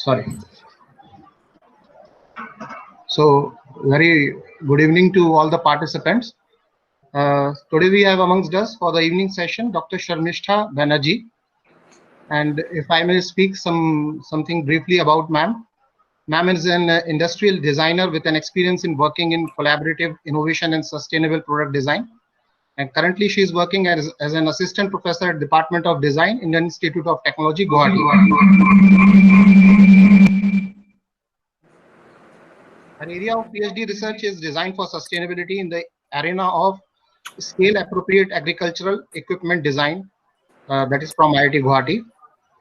Sorry. So, very good evening to all the participants. Today we have amongst us for the evening session Dr. Sharmistha Banerjee. And if I may speak something briefly about ma'am. Ma'am is an industrial designer with an experience in working in collaborative innovation and sustainable product design. And currently she is working as an assistant professor at Department of Design, Indian Institute of Technology, Guwahati. Her area of PhD research is design for sustainability in the arena of scale appropriate agricultural equipment design, that is from IIT Guwahati.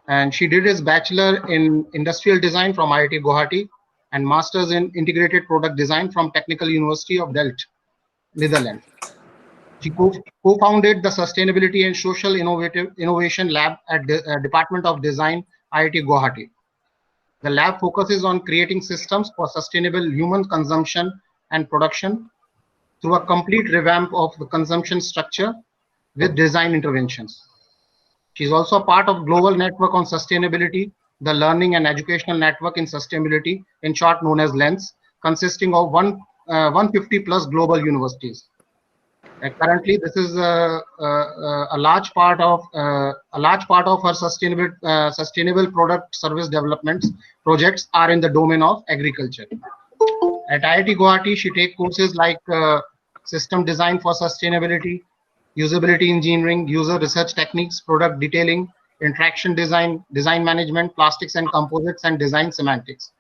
And she did his bachelor in industrial design from IIT Guwahati and master's in integrated product design from Technical University of Delft, Netherlands. She co-founded the Sustainability and Social Innovation Lab at the Department of Design, IIT Guwahati. The lab focuses on creating systems for sustainable human consumption and production through a complete revamp of the consumption structure with design interventions. She is also a part of Global Network on Sustainability, the Learning and Educational Network in Sustainability, in short known as LENS, consisting of 150 plus global universities. Currently, this is a large part of her sustainable product service developments projects are in the domain of agriculture. At IIT Guwahati, she takes courses like system design for sustainability, usability engineering, user research techniques, product detailing, interaction design, design management, plastics and composites, and design semantics.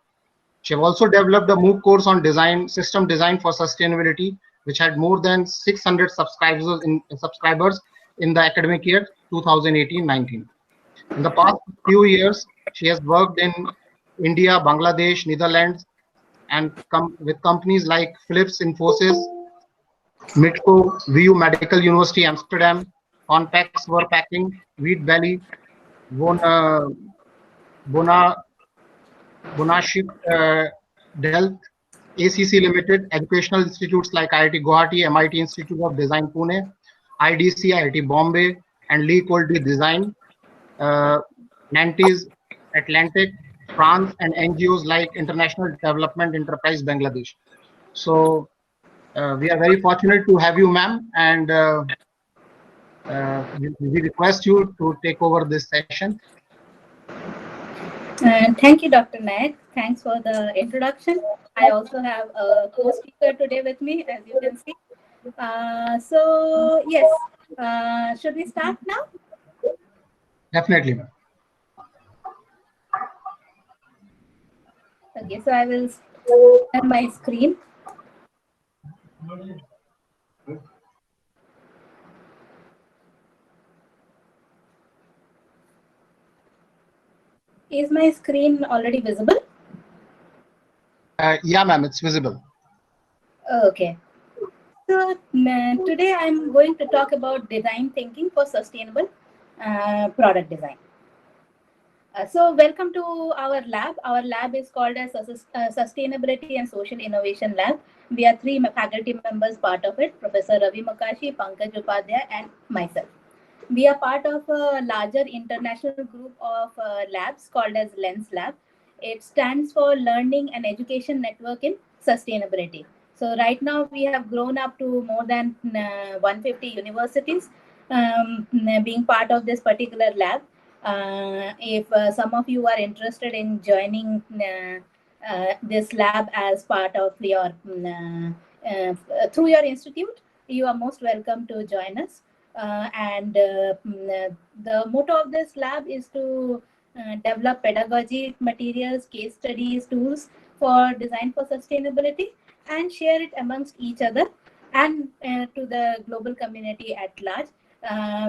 She have also developed a MOOC course on system design for sustainability, which had more than 600 subscribers in the academic year 2018-19. In the past few years, she has worked in India, Bangladesh, Netherlands, and with companies like Philips, Infosys, Mitco, VU Medical University, Amsterdam, Conpex, Packing, Wheat Valley, Bonaship, Delft, ACC Limited, educational institutes like IIT Guwahati, MIT Institute of Design Pune, IDC, IIT Bombay, and Lee Koldi Design, Nantes, Atlantic, France, and NGOs like International Development Enterprise Bangladesh. So we are very fortunate to have you, ma'am, and we request you to take over this session. Thank you, Dr. Naik. Thanks for the introduction. I also have a co-speaker today with me, as you can see. So yes, should we start now? Definitely, ma'am. Okay, so I will share my screen. Is my screen already visible? Yeah, ma'am, it's visible. Okay. So today I'm going to talk about design thinking for sustainable product design. So welcome to our lab. Our lab is called as Sustainability and Social Innovation Lab. We are 3 faculty members part of it, Professor Ravi Makashi, Pankaj Upadhyay, and myself. We are part of a larger international group of labs called as LENS Lab. It stands for Learning and Education Network in Sustainability. So right now we have grown up to more than 150 universities being part of this particular lab. If some of you are interested in joining this lab as part of your through your institute, you are most welcome to join us. The motto of this lab is to develop pedagogy materials, case studies, tools for design for sustainability, and share it amongst each other and to the global community at large.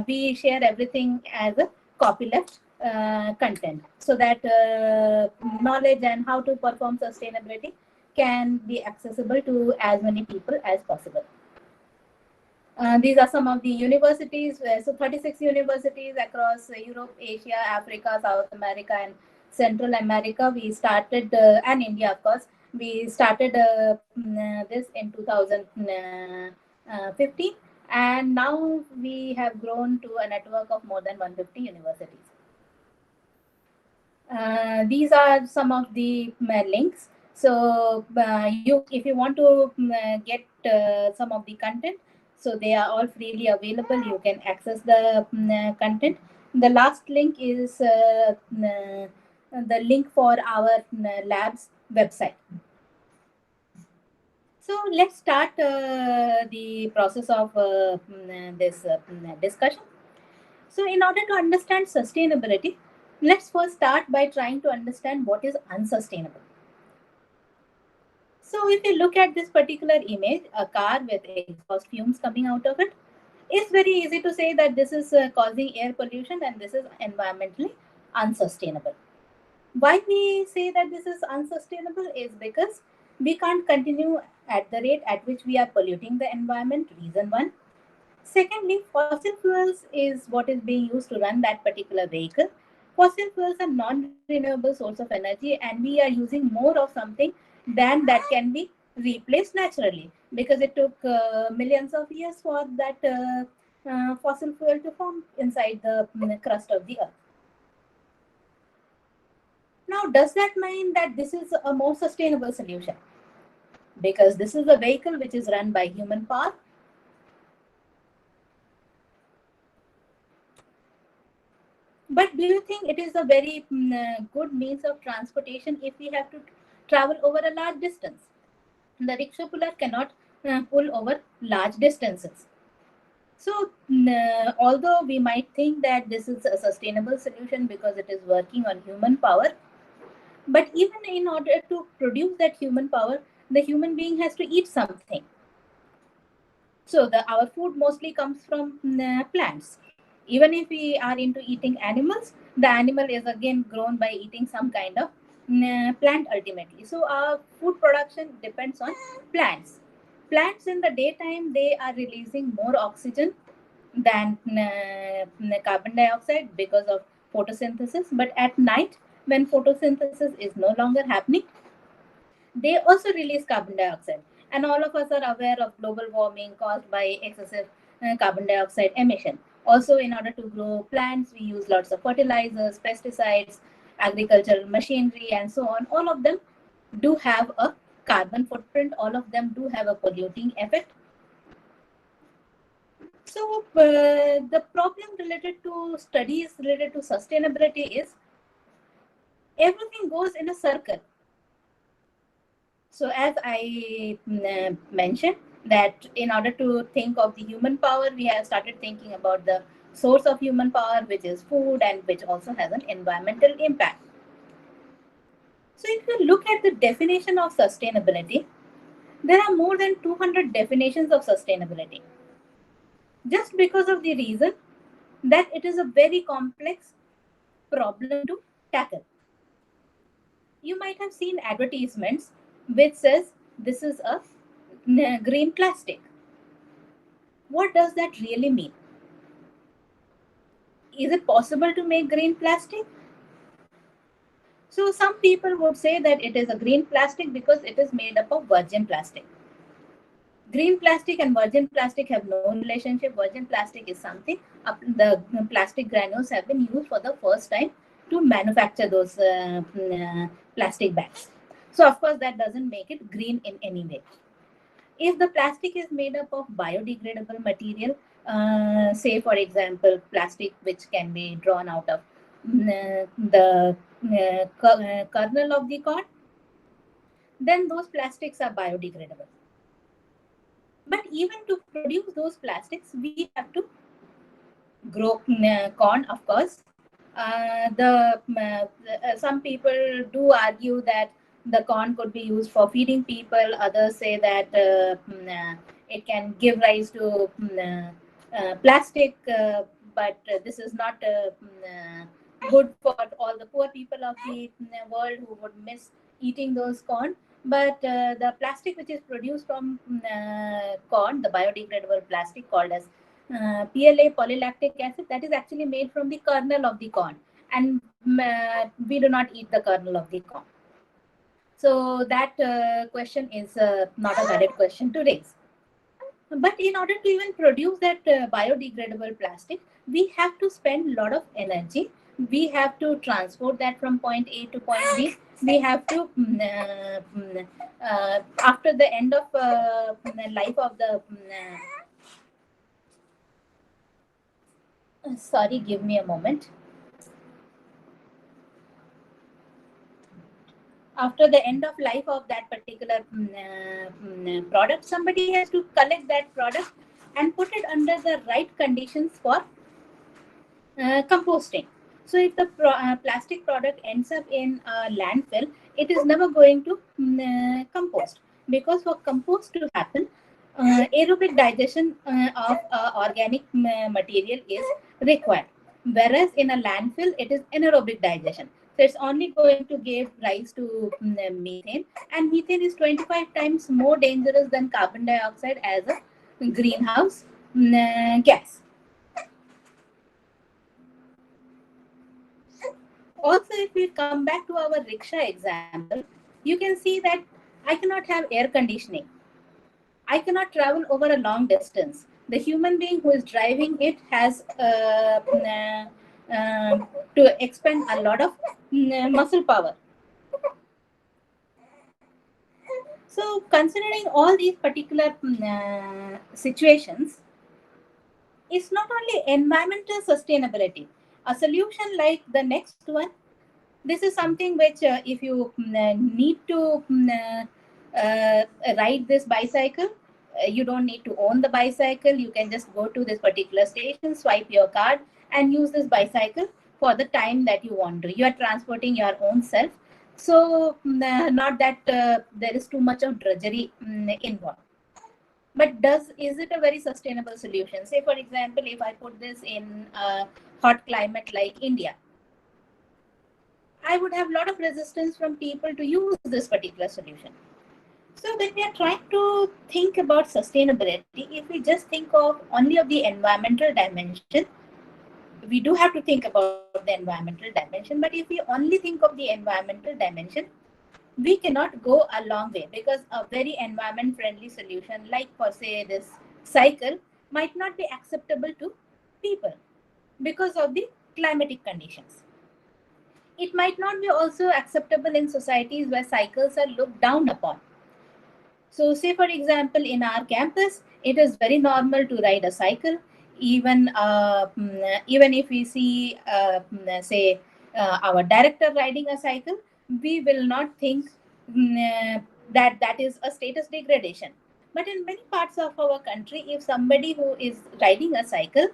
We share everything as a copyleft content, so that knowledge and how to perform sustainability can be accessible to as many people as possible. These are some of the universities, so 36 universities across Europe, Asia, Africa, South America, and Central America. We started, and India, of course, we started this in 2015, and now we have grown to a network of more than 150 universities. These are some of the links. So if you want to get some of the content, so they are all freely available. You can access the content. The last link is the link for our lab's website. So let's start the process of this discussion. So in order to understand sustainability, let's first start by trying to understand what is unsustainable. So if you look at this particular image, a car with exhaust fumes coming out of it, it's very easy to say that this is causing air pollution and this is environmentally unsustainable. Why we say that this is unsustainable is because we can't continue at the rate at which we are polluting the environment, reason one. Secondly, fossil fuels is what is being used to run that particular vehicle. Fossil fuels are non-renewable source of energy, and we are using more of something than that can be replaced naturally, because it took millions of years for that fossil fuel to form inside the crust of the earth. Now, does that mean that this is a more sustainable solution? Because this is a vehicle which is run by human power. But do you think it is a very good means of transportation if we have to travel over a large distance? The rickshaw puller cannot pull over large distances. So, although we might think that this is a sustainable solution because it is working on human power, but even in order to produce that human power, the human being has to eat something. So our food mostly comes from plants. Even if we are into eating animals, the animal is again grown by eating some kind of plant ultimately. So our food production depends on plants. Plants in the daytime, they are releasing more oxygen than carbon dioxide because of photosynthesis. But at night, when photosynthesis is no longer happening, they also release carbon dioxide. And all of us are aware of global warming caused by excessive carbon dioxide emission. Also, in order to grow plants, we use lots of fertilizers, pesticides, agricultural machinery, and so on. All of them do have a carbon footprint, all of them do have a polluting effect. So, the problem related to studies related to sustainability is everything goes in a circle. So as I mentioned, that in order to think of the human power, we have started thinking about the source of human power, which is food and which also has an environmental impact. So if you look at the definition of sustainability, there are more than 200 definitions of sustainability. Just because of the reason that it is a very complex problem to tackle. You might have seen advertisements which says this is a green plastic. What does that really mean? Is it possible to make green plastic? So some people would say that it is a green plastic because it is made up of virgin plastic. Green plastic and virgin plastic have no relationship. Virgin plastic is something, the plastic granules have been used for the first time to manufacture those plastic bags. So of course that doesn't make it green in any way. If the plastic is made up of biodegradable material, say for example plastic which can be drawn out of the kernel of the corn, then those plastics are biodegradable. But even to produce those plastics, we have to grow corn, of course. Some people do argue that the corn could be used for feeding people. Others say that it can give rise to plastic, but this is not good for all the poor people of the world who would miss eating those corn. But the plastic which is produced from corn, the biodegradable plastic called as PLA, polylactic acid, that is actually made from the kernel of the corn, and we do not eat the kernel of the corn. So that question is not a valid question to raise. But in order to even produce that biodegradable plastic, we have to spend a lot of energy we have to transport that from point A to point B. We have to after the end of life of the sorry, give me a moment. After the end of life of that particular product, somebody has to collect that product and put it under the right conditions for composting. So if the plastic product ends up in a landfill, it is never going to compost, because for compost to happen, aerobic digestion of organic material is required, whereas in a landfill it is anaerobic digestion. So it's only going to give rise to methane, and methane is 25 times more dangerous than carbon dioxide as a greenhouse gas. Also, if we come back to our rickshaw example, you can see that I cannot have air conditioning. I cannot travel over a long distance. The human being who is driving it has to expend a lot of muscle power. So, considering all these particular situations, it's not only environmental sustainability. A solution like the next one, this is something which if you need to ride this bicycle, you don't need to own the bicycle. You can just go to this particular station, swipe your card, and use this bicycle for the time that you want to. You are transporting your own self, so not that there is too much of drudgery involved. But is it a very sustainable solution? Say for example, if I put this in a hot climate like India, I would have a lot of resistance from people to use this particular solution. So when we are trying to think about sustainability, if we just think of only of the environmental dimension, we do have to think about the environmental dimension. But if we only think of the environmental dimension, we cannot go a long way, because a very environment friendly solution like for say this cycle might not be acceptable to people because of the climatic conditions. It might not be also acceptable in societies where cycles are looked down upon. So, say for example, in our campus, it is very normal to ride a cycle. Even if we see, say, our director riding a cycle, we will not think that that is a status degradation. But in many parts of our country, if somebody who is riding a cycle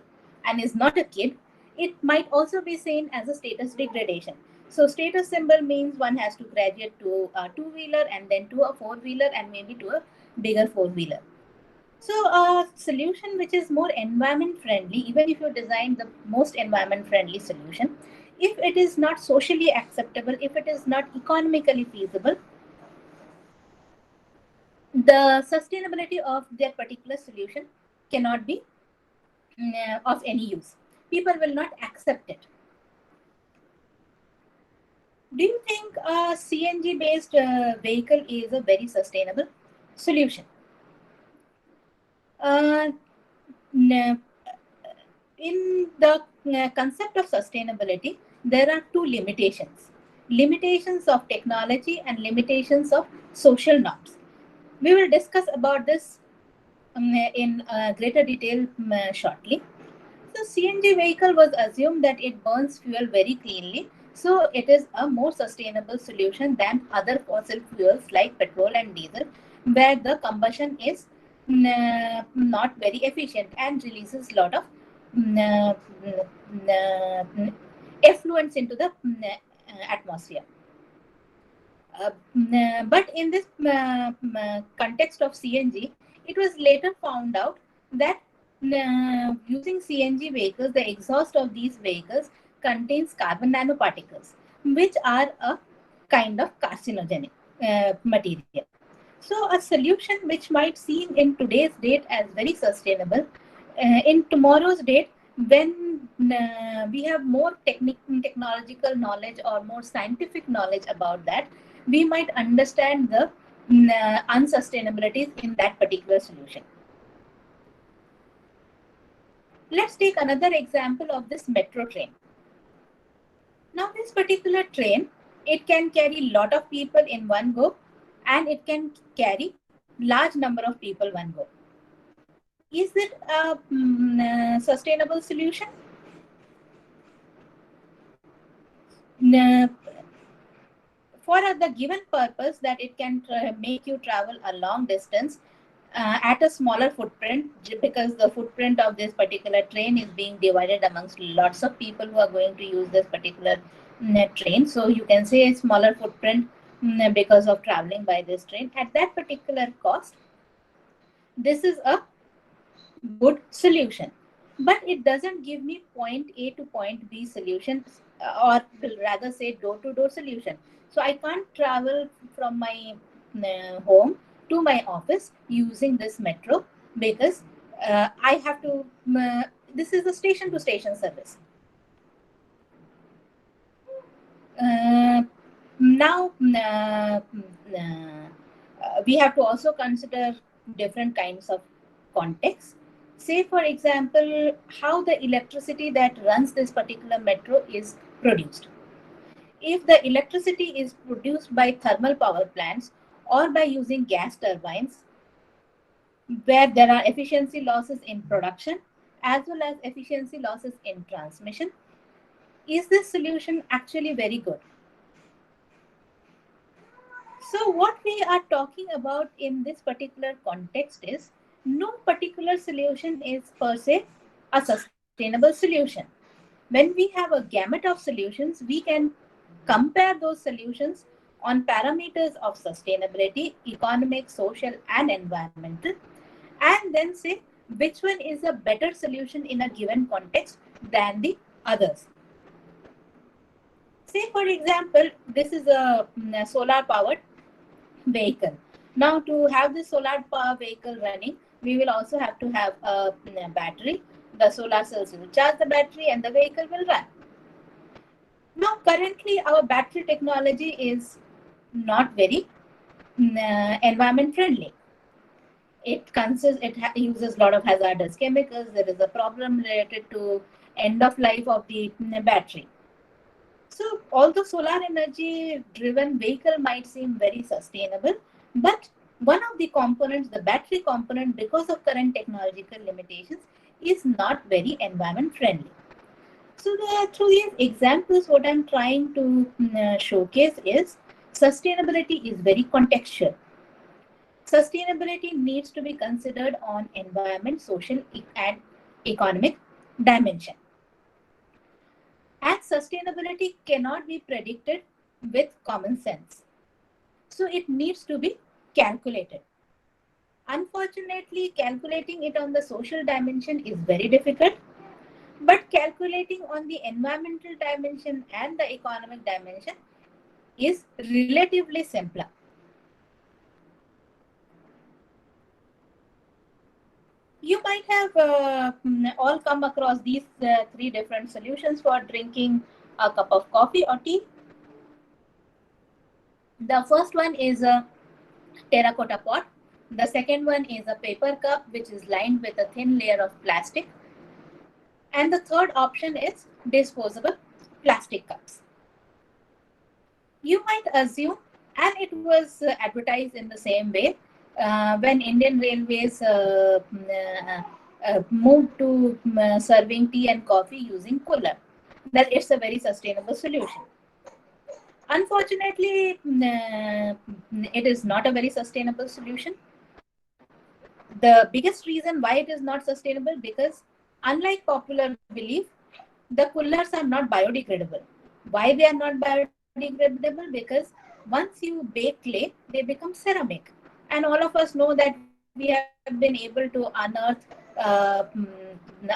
and is not a kid, it might also be seen as a status degradation. So status symbol means one has to graduate to a two-wheeler and then to a four-wheeler and maybe to a bigger four-wheeler. So a solution which is more environment friendly, even if you design the most environment friendly solution, if it is not socially acceptable, if it is not economically feasible, the sustainability of that particular solution cannot be of any use. People will not accept it. Do you think a CNG based vehicle is a very sustainable solution? Uh, in the concept of sustainability, there are two limitations: limitations of technology and limitations of social norms. We will discuss about this in greater detail shortly. So CNG vehicle was assumed that it burns fuel very cleanly, so it is a more sustainable solution than other fossil fuels like petrol and diesel, where the combustion is not very efficient and releases a lot of effluents into the atmosphere. But in this context of CNG, it was later found out that using CNG vehicles, the exhaust of these vehicles contains carbon nanoparticles, which are a kind of carcinogenic material. So, a solution which might seem in today's date as very sustainable, in tomorrow's date, when we have more technological knowledge or more scientific knowledge about that, we might understand the unsustainabilities in that particular solution. Let's take another example of this metro train. Now this particular train, it can carry a lot of people in one go, and it can carry large number of people one go. Is it a sustainable solution? For the given purpose that it can make you travel a long distance at a smaller footprint, because the footprint of this particular train is being divided amongst lots of people who are going to use this particular train. So you can say a smaller footprint because of traveling by this train at that particular cost. This is a good solution, but it doesn't give me point A to point B solution, or will rather say door to door solution. So I can't travel from my home to my office using this metro, because I have to this is a station to station service. Now we have to also consider different kinds of context. Say, for example, how the electricity that runs this particular metro is produced. If the electricity is produced by thermal power plants or by using gas turbines, where there are efficiency losses in production as well as efficiency losses in transmission, is this solution actually very good? So what we are talking about in this particular context is no particular solution is per se a sustainable solution. When we have a gamut of solutions, we can compare those solutions on parameters of sustainability, economic, social, and environmental, and then say which one is a better solution in a given context than the others. Say, for example, this is a solar powered vehicle. Now, to have this solar power vehicle running, we will also have to have a battery. The solar cells will charge the battery and the vehicle will run. Now, currently, our battery technology is not very environment friendly. It uses a lot of hazardous chemicals. There is a problem related to end of life of the battery. So, although solar energy driven vehicle might seem very sustainable, but one of the components, the battery component, because of current technological limitations, is not very environment friendly. So, through these examples, what I'm trying to showcase is sustainability is very contextual. Sustainability needs to be considered on environment, social, and economic dimension. And sustainability cannot be predicted with common sense. So it needs to be calculated. Unfortunately, calculating it on the social dimension is very difficult, but calculating on the environmental dimension and the economic dimension is relatively simpler. You might have all come across these three different solutions for drinking a cup of coffee or tea. The first one is a terracotta pot. The second one is a paper cup, which is lined with a thin layer of plastic. And the third option is disposable plastic cups. You might assume, and it was advertised in the same way when Indian Railways moved to serving tea and coffee using cooler, that it's a very sustainable solution. Unfortunately, it is not a very sustainable solution. The biggest reason why it is not sustainable, because unlike popular belief, the coolers are not biodegradable. Why they are not biodegradable? Because once you bake clay, they become ceramic. And all of us know that we have been able to unearth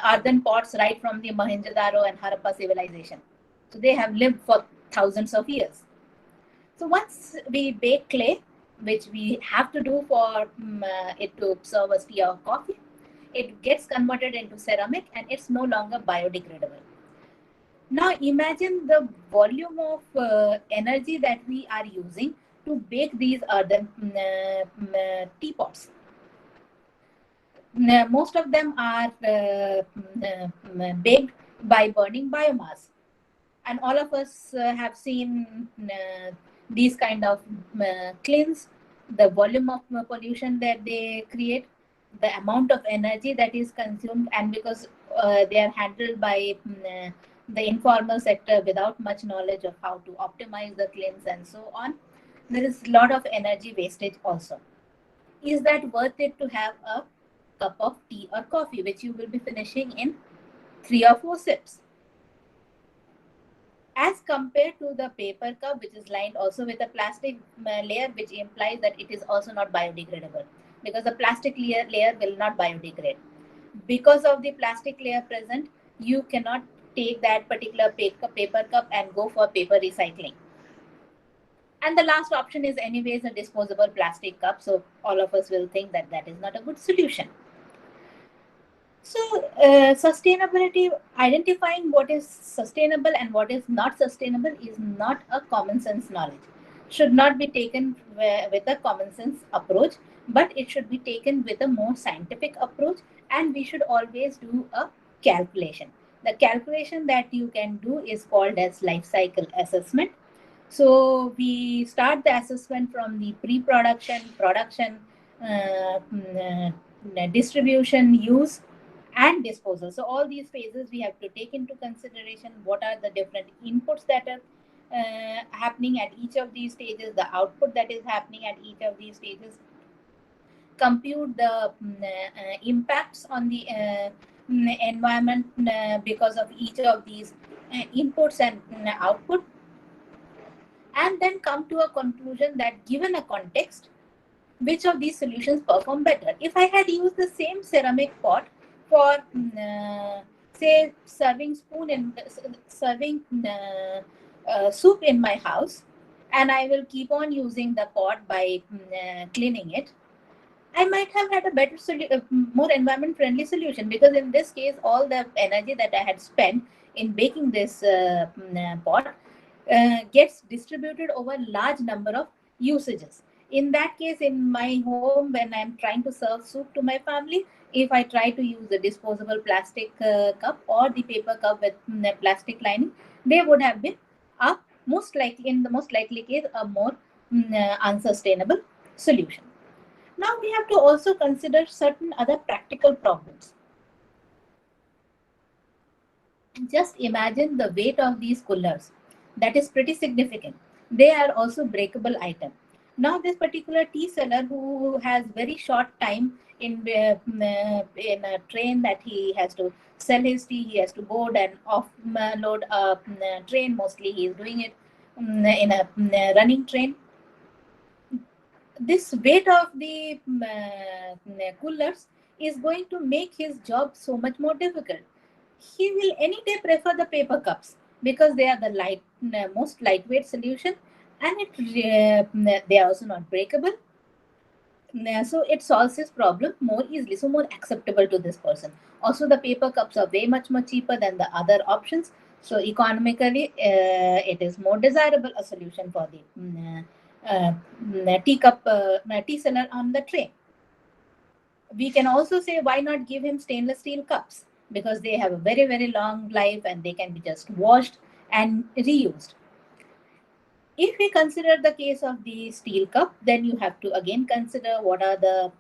earthen pots right from the Mohenjo-daro and Harappa civilization. So they have lived for thousands of years. So once we bake clay, which we have to do for it to serve as tea or coffee, it gets converted into ceramic and it's no longer biodegradable. Now imagine the volume of energy that we are using to bake these earthen teapots. Most of them are baked by burning biomass. And all of us have seen these kind of kilns, the volume of pollution that they create, the amount of energy that is consumed, and because they are handled by the informal sector without much knowledge of how to optimize the kilns and so on, there is a lot of energy wastage also. Is that worth it to have a cup of tea or coffee, which you will be finishing in 3 or 4 sips? As compared to the paper cup, which is lined also with a plastic layer, which implies that it is also not biodegradable, because the plastic layer will not biodegrade. Because of the plastic layer present, you cannot take that particular paper cup and go for paper recycling. And the last option is anyways a disposable plastic cup, so all of us will think that that is not a good solution. So, sustainability, identifying what is sustainable and what is not sustainable is not a common sense knowledge. Should not be taken with a common sense approach, but it should be taken with a more scientific approach, and we should always do a calculation. The calculation that you can do is called as life cycle assessment. So we start the assessment from the pre-production, production, distribution, use, and disposal. So all these phases we have to take into consideration. What are the different inputs that are happening at each of these stages, the output that is happening at each of these stages, compute the impacts on the environment because of each of these inputs and output, and then come to a conclusion that given a context, which of these solutions perform better. If I had used the same ceramic pot for, say, serving spoon and serving soup in my house, and I will keep on using the pot by cleaning it, I might have had a better, more environment-friendly solution, because in this case, all the energy that I had spent in baking this pot gets distributed over large number of usages. In that case, in my home, when I'm trying to serve soup to my family, if I try to use the disposable plastic cup or the paper cup with plastic lining, they would have been a most likely, in the most likely case, a more unsustainable solution. Now we have to also consider certain other practical problems. Just imagine the weight of these coolers. That is pretty significant. They are also breakable item. Now this particular tea seller who has very short time in a train that he has to sell his tea, he has to board and offload a train. Mostly he is doing it in a running train. This weight of the coolers is going to make his job so much more difficult. He will any day prefer the paper cups because they are the most lightweight solution, and they are also not breakable. So it solves his problem more easily, so more acceptable to this person. Also, the paper cups are way much more cheaper than the other options, so economically it is more desirable a solution for the tea seller on the train. We can also say, why not give him stainless steel cups, because they have a very very long life and they can be just washed and reused. If we consider the case of the steel cup, then you have to again consider what are the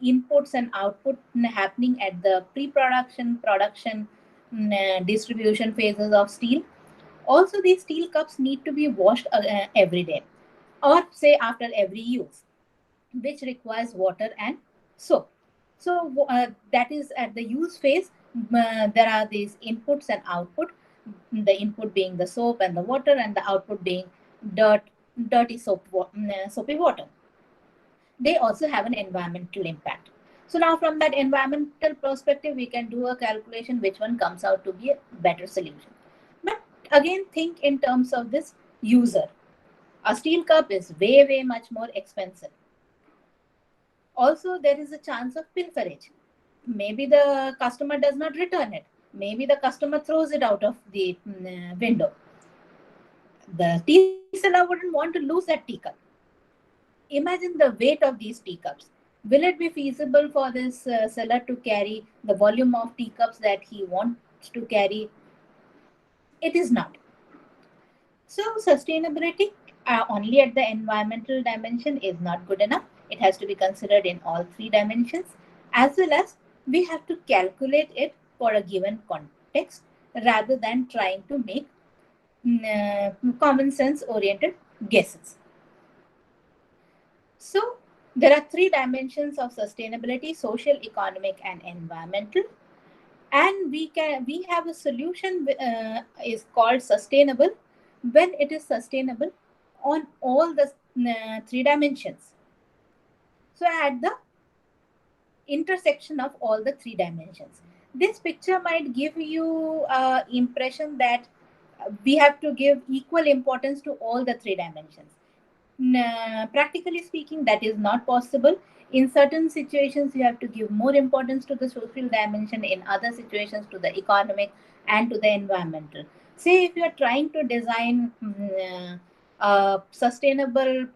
inputs and output happening at the pre-production, production, distribution phases of steel. Also, these steel cups need to be washed every day, or say after every use, which requires water and soap. So that is at the use phase. There are these inputs and output. The input being the soap and the water, and the output being dirt, dirty soapy water. They also have an environmental impact. So now, from that environmental perspective, we can do a calculation which one comes out to be a better solution. But again, think in terms of this user. A steel cup is way much more expensive. Also, there is a chance of pilferage. Maybe the customer does not return it. Maybe the customer throws it out of the window. The tea seller wouldn't want to lose that teacup. Imagine the weight of these teacups. Will it be feasible for this seller to carry the volume of teacups that he wants to carry? It is not. So sustainability only at the environmental dimension is not good enough. It has to be considered in all three dimensions, as well as we have to calculate it for a given context rather than trying to make common sense oriented guesses. So there are three dimensions of sustainability: social, economic, and environmental. And we have a solution is called sustainable when it is sustainable on all the three dimensions. So at the intersection of all the three dimensions, this picture might give you impression that we have to give equal importance to all the three dimensions. Practically speaking, that is not possible. In certain situations, you have to give more importance to the social dimension, in other situations, to the economic and to the environmental. Say, if you are trying to design a sustainable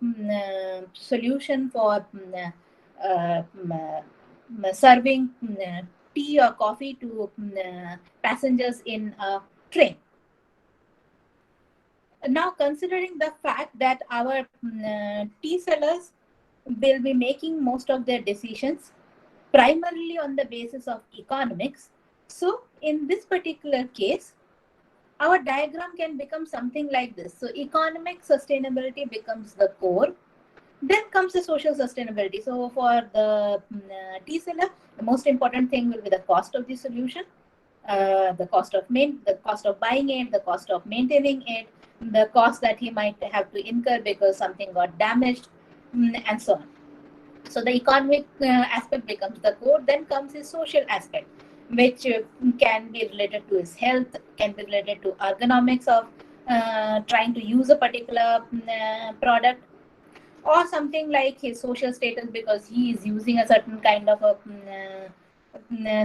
solution for serving tea or coffee to passengers in a train. Now, considering the fact that our tea sellers will be making most of their decisions primarily on the basis of economics, so in this particular case, our diagram can become something like this. So economic sustainability becomes the core. Then comes the social sustainability. So for the tea seller, the most important thing will be the cost of the solution, the cost of buying it, the cost of maintaining it, the cost that he might have to incur because something got damaged, and so on. So the economic aspect becomes the core. Then comes his social aspect, which can be related to his health, can be related to ergonomics of trying to use a particular product, or something like his social status because he is using a certain kind of a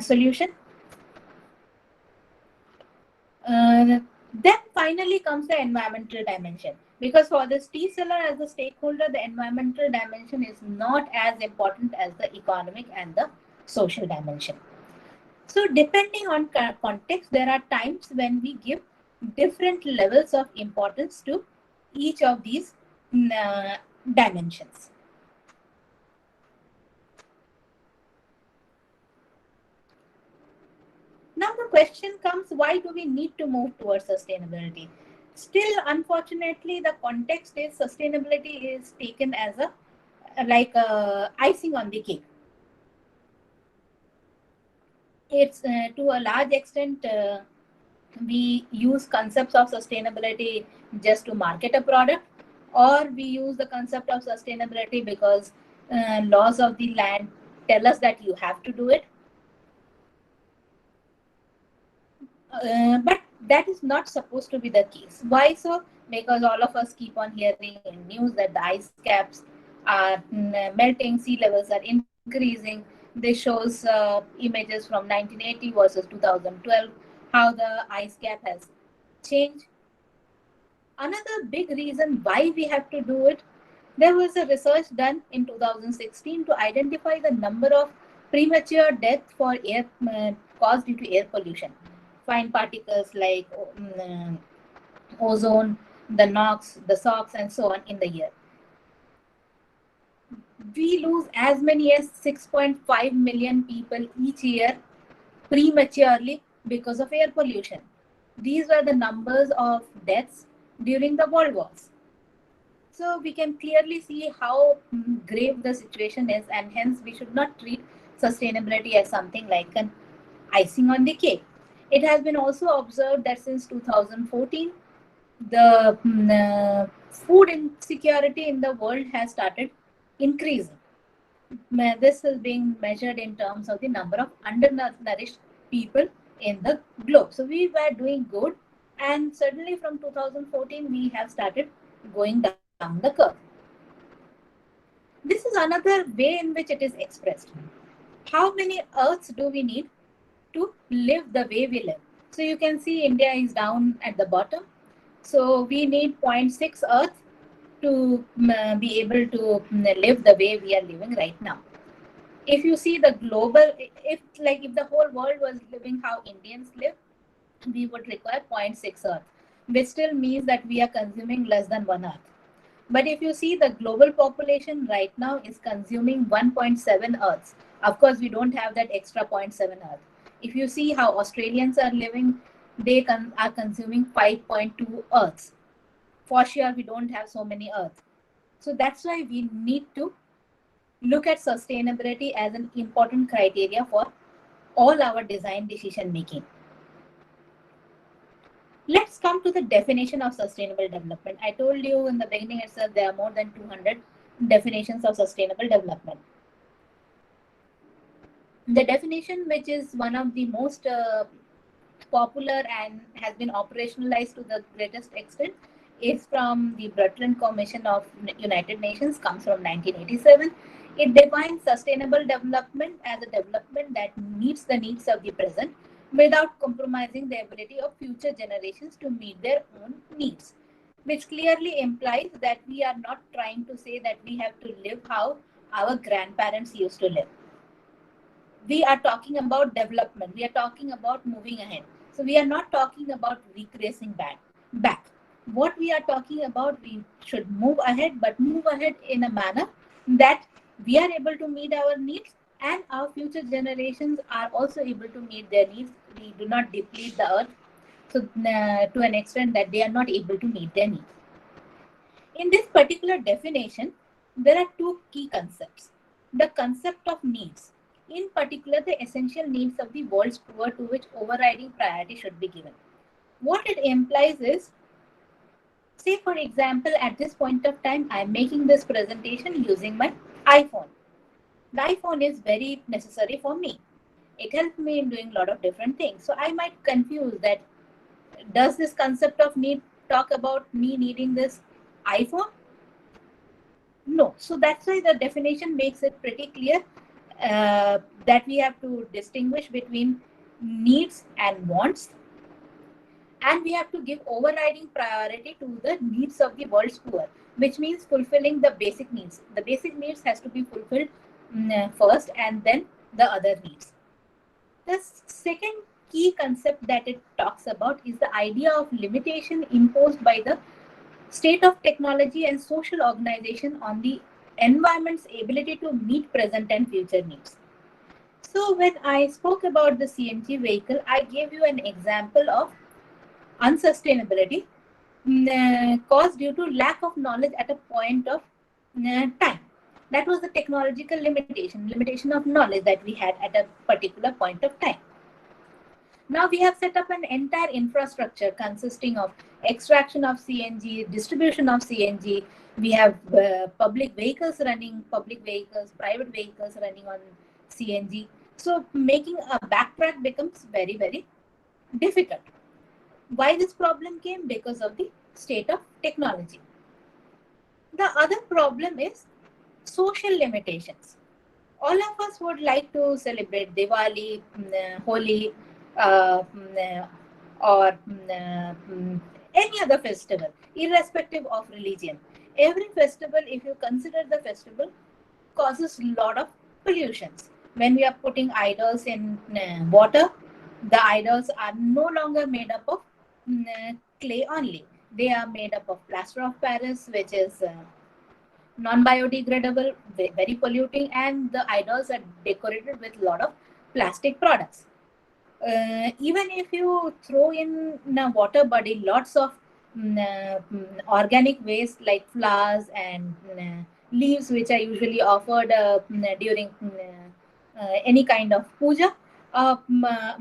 solution. Then finally comes the environmental dimension, because for this tea seller as a stakeholder, the environmental dimension is not as important as the economic and the social dimension. So depending on context, there are times when we give different levels of importance to each of these dimensions. Now the question comes, why do we need to move towards sustainability? Still, unfortunately, the context is sustainability is taken as a like icing on the cake. It's to a large extent we use concepts of sustainability just to market a product, or we use the concept of sustainability because laws of the land tell us that you have to do it. But that is not supposed to be the case. Why so? Because all of us keep on hearing in news that the ice caps are melting, sea levels are increasing. This shows images from 1980 versus 2012, how the ice cap has changed. Another big reason why we have to do it, there was a research done in 2016 to identify the number of premature deaths for air caused due to air pollution. Fine particles like ozone, the NOx, the SOx, and so on in the year. We lose as many as 6.5 million people each year prematurely because of air pollution. These were the numbers of deaths during the world wars. So we can clearly see how grave the situation is, and hence we should not treat sustainability as something like an icing on the cake. It has been also observed that since 2014, the food insecurity in the world has started increasing. This is being measured in terms of the number of undernourished people in the globe. So we were doing good, and suddenly from 2014 we have started going down the curve. This is another way in which it is expressed. How many earths do we need to live the way we live? So you can see India is down at the bottom. So we need zero 0.6 earth to be able to live the way we are living right now. If you see the global, if the whole world was living how Indians live, we would require 0.6 earth. which still means that we are consuming less than 1 earth. But if you see, the global population right now is consuming 1.7 earths. Of course, we don't have that extra zero point 0.7 earth. If you see how Australians are living, they are consuming 5.2 earths. For sure, we don't have so many earths. So that's why we need to look at sustainability as an important criteria for all our design decision making. Let's come to the definition of sustainable development. I told you in the beginning itself there are more than 200 definitions of sustainable development. The definition, which is one of the most popular and has been operationalized to the greatest extent, is from the Brundtland Commission of United Nations, comes from 1987. It defines sustainable development as a development that meets the needs of the present without compromising the ability of future generations to meet their own needs, which clearly implies that we are not trying to say that we have to live how our grandparents used to live. We are talking about development. We are talking about moving ahead. So we are not talking about regressing back. What we are talking about, we should move ahead, but move ahead in a manner that we are able to meet our needs and our future generations are also able to meet their needs. We do not deplete the earth to an extent that they are not able to meet their needs. In this particular definition, there are two key concepts. The concept of needs, in particular the essential needs of the world's poor, to which overriding priority should be given. What it implies is, say for example, at this point of time, I'm making this presentation using my iPhone. The iPhone is very necessary for me. It helps me in doing a lot of different things. So I might confuse that, does this concept of need talk about me needing this iPhone? No. So that's why the definition makes it pretty clear that we have to distinguish between needs and wants, and we have to give overriding priority to the needs of the world's poor, which means fulfilling the basic needs. The basic needs has to be fulfilled first, and then the other needs. The second key concept that it talks about is the idea of limitation imposed by the state of technology and social organization on the environment's ability to meet present and future needs. So when I spoke about the CNG vehicle, I gave you an example of unsustainability caused due to lack of knowledge at a point of time. That was the technological limitation of knowledge that we had at a particular point of time. Now we have set up an entire infrastructure consisting of extraction of CNG, distribution of CNG. We have private vehicles running on CNG. So making a backtrack becomes very, very difficult. Why this problem came? Because of the state of technology. The other problem is social limitations. All of us would like to celebrate Diwali, Holi, or any other festival, irrespective of religion. Every festival, if you consider the festival, causes a lot of pollutions. When we are putting idols in water, the idols are no longer made up of clay only. They are made up of plaster of Paris, which is non-biodegradable, very polluting, and the idols are decorated with a lot of plastic products. Even if you throw in a water body lots of organic waste like flowers and leaves, which are usually offered during any kind of puja,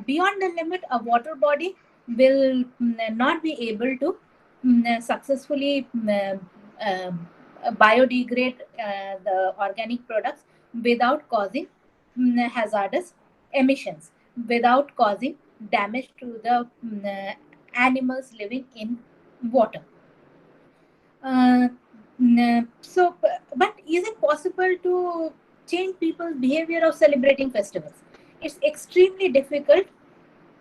beyond the limit, a water body will not be able to successfully biodegrade the organic products without causing hazardous emissions, without causing damage to the animals living in water. But is it possible to change people's behavior of celebrating festivals? It's extremely difficult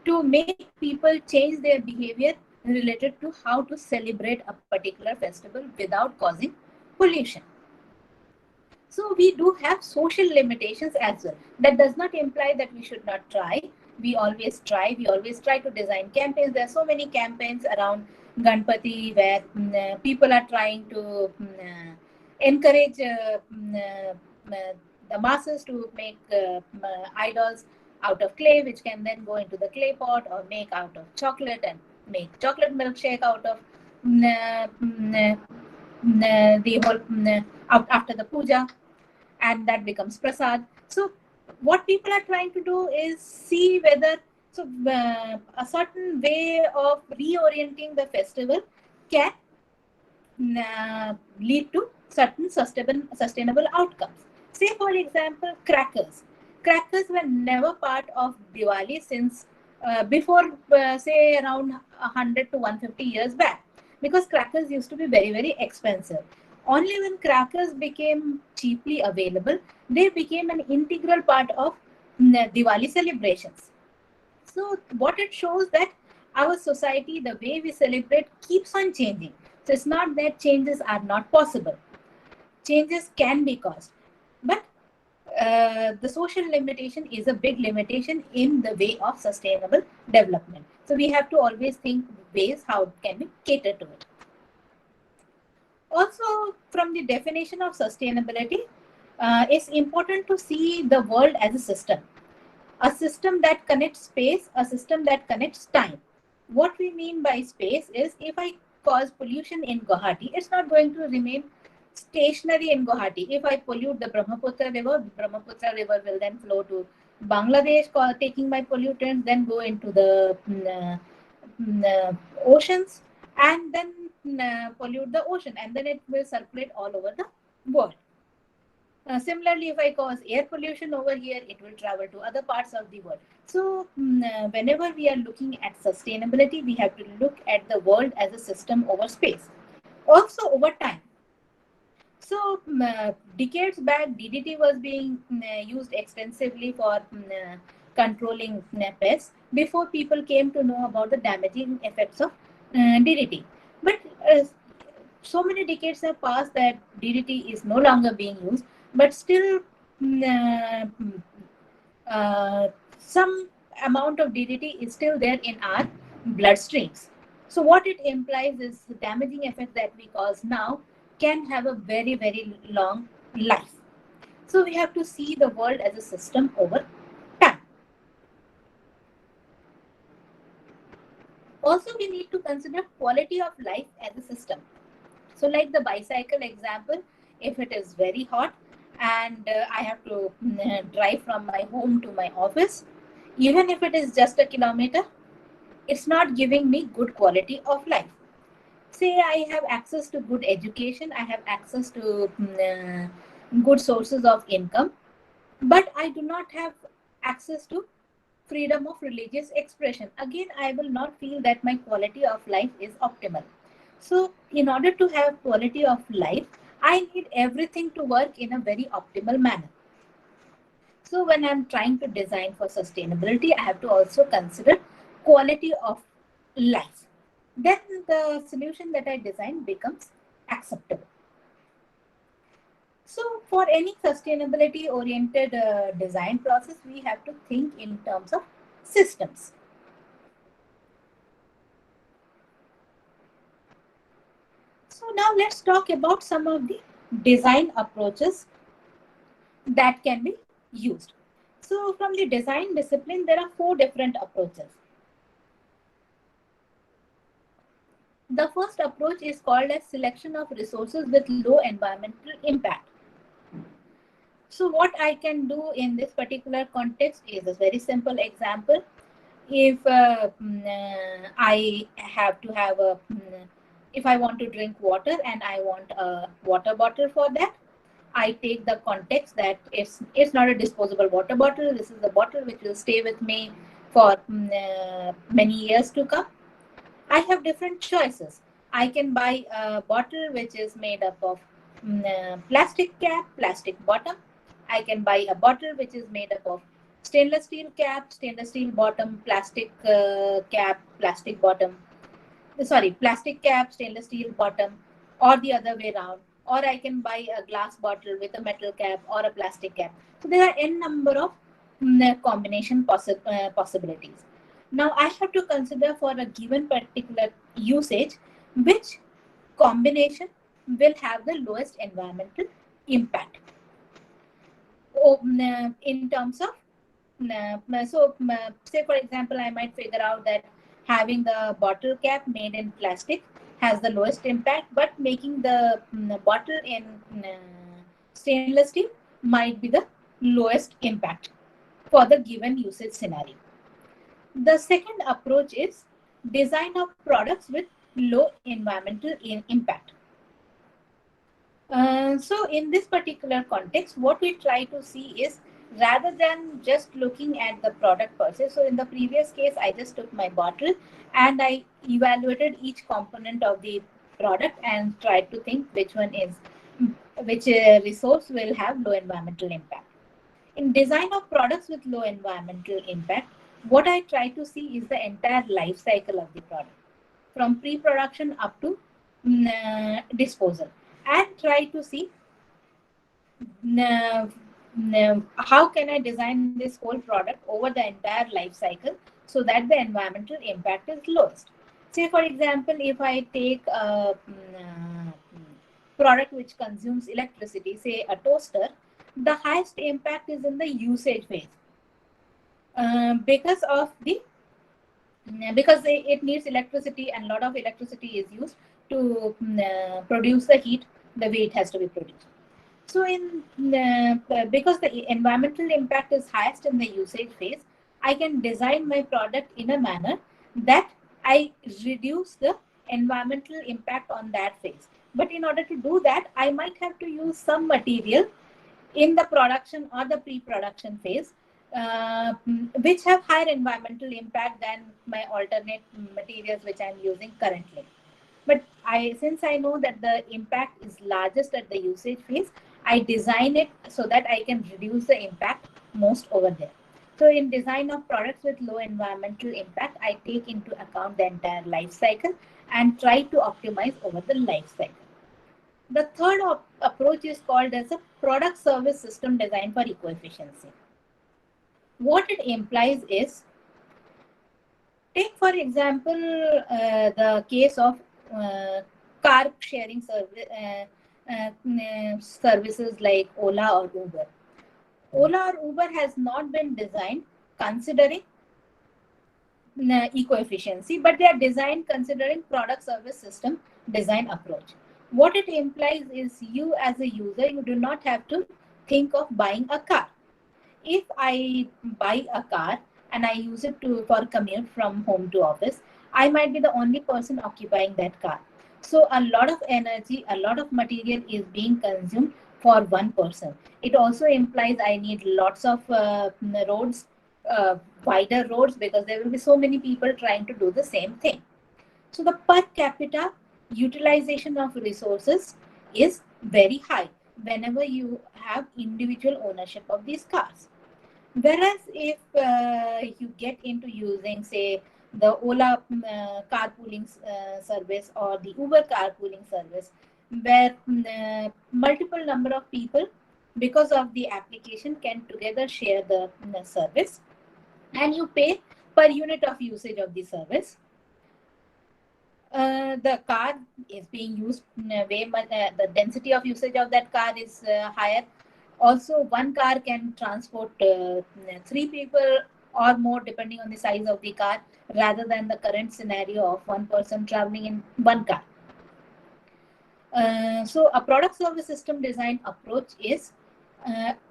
to make people change their behavior related to how to celebrate a particular festival without causing pollution. So we do have social limitations as well. That does not imply that we should not try. We always try. We always try to design campaigns. There are so many campaigns around Ganpati, where people are trying to encourage the masses to make idols out of clay, which can then go into the clay pot, or make out of chocolate and make chocolate milkshake out of the whole after the puja, and that becomes prasad. So what people are trying to do is see whether a certain way of reorienting the festival can lead to certain sustainable outcomes. Say, for example, crackers. Crackers were never part of Diwali since before, say, around 100 to 150 years back, because crackers used to be very, very expensive. Only when crackers became cheaply available, they became an integral part of Diwali celebrations. So what it shows that our society, the way we celebrate, keeps on changing. So it's not that changes are not possible. Changes can be caused, but the social limitation is a big limitation in the way of sustainable development. So we have to always think ways how can we cater to it. Also, from the definition of sustainability, it's important to see the world as a system that connects space, a system that connects time. What we mean by space is, if I cause pollution in Guwahati, it's not going to remain stationary in Guwahati. If I pollute the Brahmaputra river will then flow to Bangladesh, taking my pollutants, then go into the oceans, and then pollute the ocean, and then it will circulate all over the world. Similarly, if I cause air pollution over here, it will travel to other parts of the world. So, whenever we are looking at sustainability, we have to look at the world as a system over space. Also, over time. So, decades back, DDT was being used extensively for controlling pests before people came to know about the damaging effects of DDT. But so many decades have passed that DDT is no longer being used, but still some amount of DDT is still there in our bloodstreams. So what it implies is the damaging effect that we cause now can have a very, very long life. So we have to see the world as a system over time. Also, we need to consider quality of life as a system. So like the bicycle example, if it is very hot and I have to drive from my home to my office, even if it is just a kilometer, it's not giving me good quality of life. Say I have access to good education, I have access to good sources of income, but I do not have access to freedom of religious expression. Again, I will not feel that my quality of life is optimal. So, in order to have quality of life, I need everything to work in a very optimal manner. So, when I'm trying to design for sustainability, I have to also consider quality of life. Then the solution that I design becomes acceptable. So, for any sustainability oriented design process, we have to think in terms of systems. So now let's talk about some of the design approaches that can be used. So from the design discipline, there are 4 different approaches. The first approach is called as selection of resources with low environmental impact. So what I can do in this particular context is a very simple example. If I have to have if I want to drink water and I want a water bottle for that, I take the context that it's not a disposable water bottle. This is a bottle which will stay with me for many years to come. I have different choices. I can buy a bottle which is made up of plastic cap, plastic bottom. I can buy a bottle which is made up of stainless steel cap, stainless steel bottom, plastic cap, plastic bottom. Sorry, plastic cap, stainless steel bottom, or the other way around. Or I can buy a glass bottle with a metal cap or a plastic cap. So there are n number of combination possibilities. Now I have to consider for a given particular usage, which combination will have the lowest environmental impact in terms of say for example, I might figure out that having the bottle cap made in plastic has the lowest impact, but making the bottle in stainless steel might be the lowest impact for the given usage scenario. The second approach is design of products with low environmental impact. So in this particular context, what we try to see is, rather than just looking at the product per se, so in the previous case, I just took my bottle and I evaluated each component of the product and tried to think which resource will have low environmental impact. In design of products with low environmental impact, what I try to see is the entire life cycle of the product, from pre-production up to disposal, and try to see how can I design this whole product over the entire life cycle so that the environmental impact is lowest. Say, for example, if I take a product which consumes electricity, say a toaster, the highest impact is in the usage phase because it needs electricity, and a lot of electricity is used to produce the heat the way it has to be produced. So because the environmental impact is highest in the usage phase, I can design my product in a manner that I reduce the environmental impact on that phase. But in order to do that, I might have to use some material in the production or the pre-production phase, which have higher environmental impact than my alternate materials which I'm using currently. But since I know that the impact is largest at the usage phase, I design it so that I can reduce the impact most over there. So in design of products with low environmental impact, I take into account the entire life cycle and try to optimize over the life cycle. The third approach is called as a product service system design for eco-efficiency. What it implies is, take for example the case of car sharing services like Ola or Uber. Ola or Uber has not been designed considering eco-efficiency, but they are designed considering product service system design approach. What it implies is, you as a user, you do not have to think of buying a car. If I buy a car and I use it for commute from home to office, I might be the only person occupying that car. So a lot of energy, a lot of material is being consumed for one person. It also implies I need lots of roads, wider roads, because there will be so many people trying to do the same thing. So the per capita utilization of resources is very high whenever you have individual ownership of these cars. Whereas if you get into using, say, the Ola carpooling service or the Uber carpooling service, where multiple number of people, because of the application, can together share the service, and you pay per unit of usage of the service. The car is being used way much, the density of usage of that car is higher. Also, one car can transport 3 people or more, depending on the size of the car, rather than the current scenario of one person traveling in one car. So a product service system design approach is,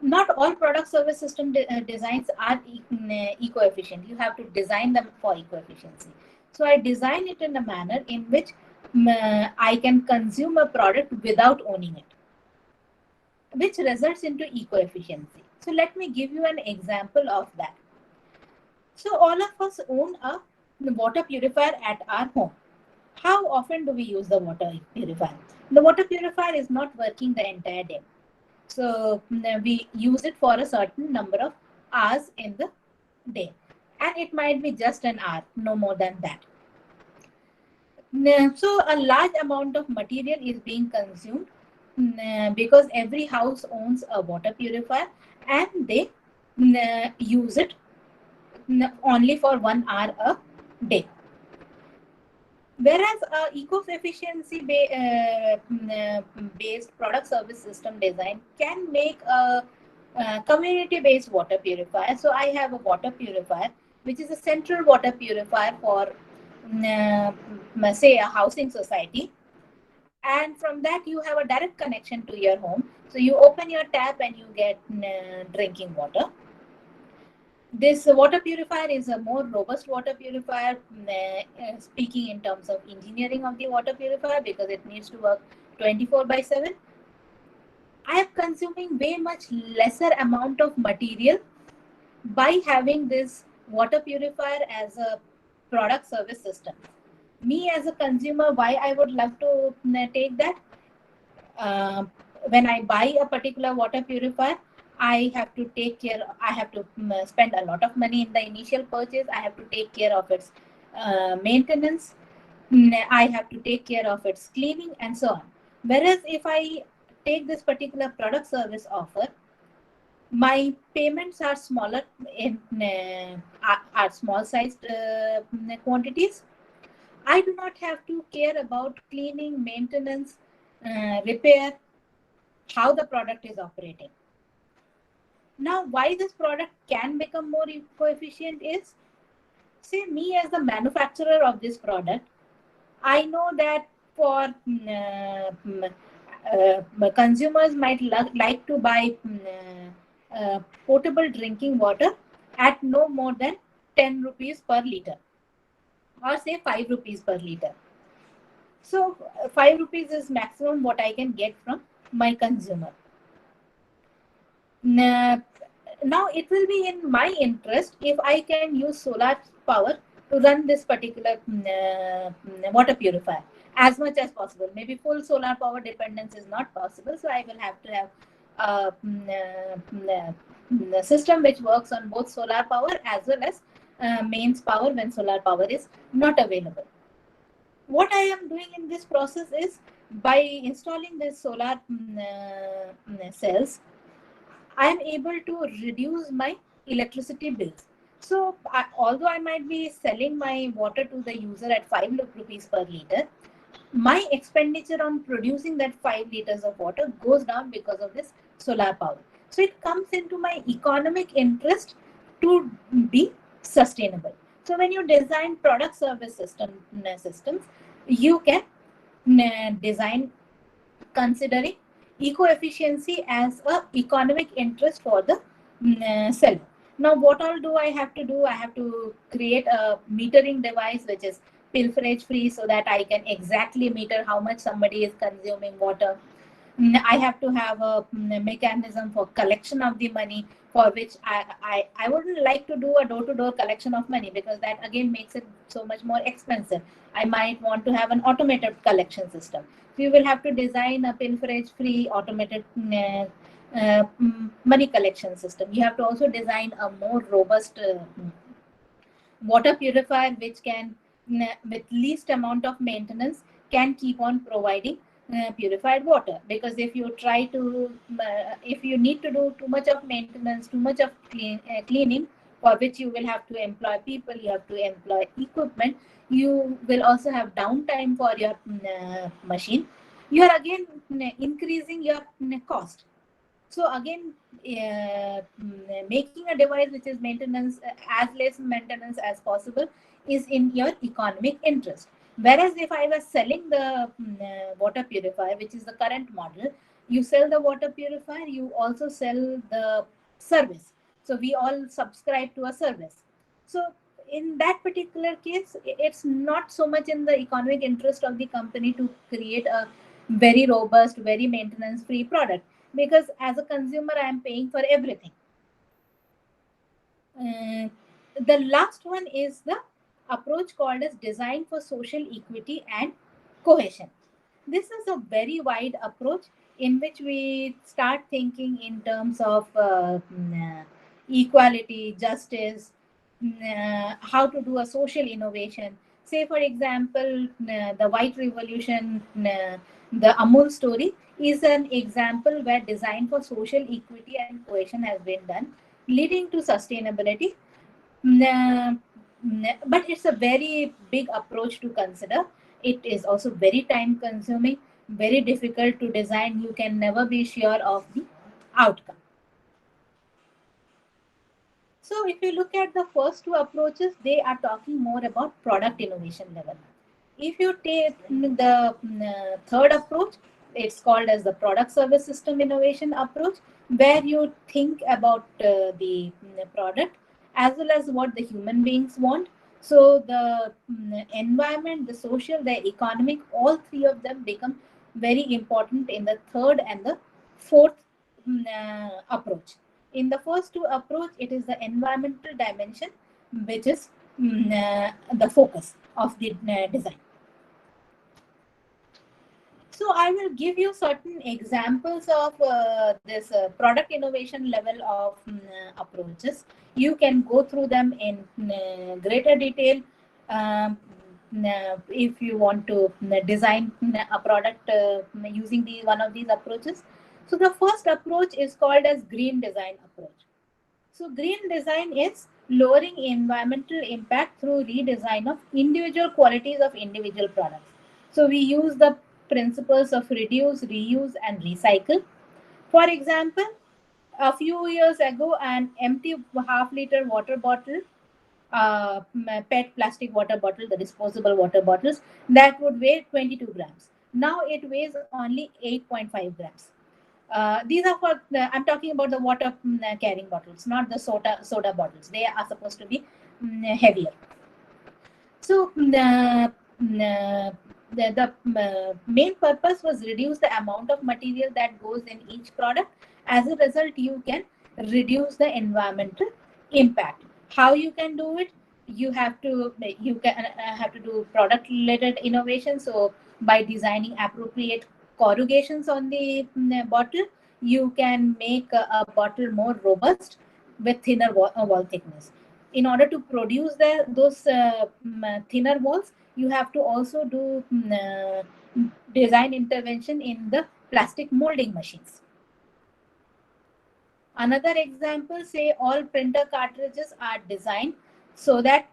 not all product service system designs are eco-efficient. You have to design them for eco-efficiency. So I design it in a manner in which I can consume a product without owning it, which results into eco-efficiency. So let me give you an example of that. So all of us own a water purifier at our home. How often do we use the water purifier? The water purifier is not working the entire day. So we use it for a certain number of hours in the day. And it might be just an hour, no more than that. So a large amount of material is being consumed because every house owns a water purifier, and they use it only for 1 hour a day. Whereas eco-efficiency based product service system design can make a community-based water purifier. So I have a water purifier, which is a central water purifier for, say, a housing society. And from that, you have a direct connection to your home. So you open your tap and you get drinking water. This water purifier is a more robust water purifier, speaking in terms of engineering of the water purifier, because it needs to work 24 by 7. I am consuming way much lesser amount of material by having this water purifier as a product service system. Me as a consumer, why I would love to take that? uh, when I buy a particular water purifier, I have to take care. I have to spend a lot of money in the initial purchase. I have to take care of its maintenance. I have to take care of its cleaning and so on. Whereas if I take this particular product service offer, my payments are smaller in are small sized quantities. I do not have to care about cleaning, maintenance, repair, how the product is operating. Now, why this product can become more eco-efficient is, say, me as the manufacturer of this product, I know that for consumers might like to buy potable drinking water at no more than 10 rupees per liter, or say 5 rupees per liter. So 5 rupees is maximum what I can get from my consumer. Now it will be in my interest if I can use solar power to run this particular water purifier as much as possible. Maybe full solar power dependence is not possible, so I will have to have a system which works on both solar power as well as mains power when solar power is not available. What I am doing in this process is, by installing this solar cells, I am able to reduce my electricity bills. So, although I might be selling my water to the user at 5 rupees per liter, my expenditure on producing that 5 liters of water goes down because of this solar power. So, it comes into my economic interest to be sustainable. So, when you design product service systems, you can design considering eco-efficiency as a economic interest for the seller. Now, what all do I have to do? I have to create a metering device which is pilferage free, so that I can exactly meter how much somebody is consuming water. I have to have a mechanism for collection of the money, for which I wouldn't like to do a door-to-door collection of money, because that again makes it so much more expensive. I might want to have an automated collection system. So you will have to design a pilferage-free automated money collection system. You have to also design a more robust water purifier which can, with least amount of maintenance, can keep on providing purified water. Because if you try to if you need to do too much of maintenance, too much of cleaning, for which you will have to employ people, you have to employ equipment, you will also have downtime for your machine. You are again increasing your cost. So again, making a device which is maintenance as less maintenance as possible is in your economic interest. Whereas if I was selling the water purifier, which is the current model, you sell the water purifier, you also sell the service. So we all subscribe to a service. So in that particular case, it's not so much in the economic interest of the company to create a very robust, very maintenance free product, because as a consumer I am paying for everything. The last one is the approach called as design for social equity and cohesion. This is a very wide approach in which we start thinking in terms of equality, justice, how to do a social innovation. Say, for example, the white revolution, the Amul story is an example where design for social equity and cohesion has been done, leading to sustainability. But it's a very big approach to consider, It is also very time consuming, very difficult to design. You can never be sure of the outcome. So if you look at the first two approaches, they are talking more about product innovation level. If you take the third approach, it's called as the product service system innovation approach, where you think about the product as well as what the human beings want. So the environment, the social, the economic, all three of them become very important in the third and the fourth approach. In the first two approach, it is the environmental dimension which is the focus of the design. So I will give you certain examples of this product innovation level of approaches. You can go through them in greater detail. If you want to design a product using one of these approaches. So the first approach is called as green design approach. So green design is lowering environmental impact through redesign of individual qualities of individual products. So we use the principles of reduce, reuse, and recycle. For example, a few years ago, an empty half-liter water bottle, PET plastic water bottle, the disposable water bottles, that would weigh 22 grams. Now it weighs only 8.5 grams. These are for I'm talking about the water carrying bottles, not the soda bottles. They are supposed to be heavier. So the main purpose was reduce the amount of material that goes in each product. As a result, you can reduce the environmental impact. How you can do it? You have to do product related innovation. So by designing appropriate corrugations on the bottle, you can make a bottle more robust with thinner wall thickness. In order to produce those thinner walls, you have to also do design intervention in the plastic molding machines. Another example, say all printer cartridges are designed so that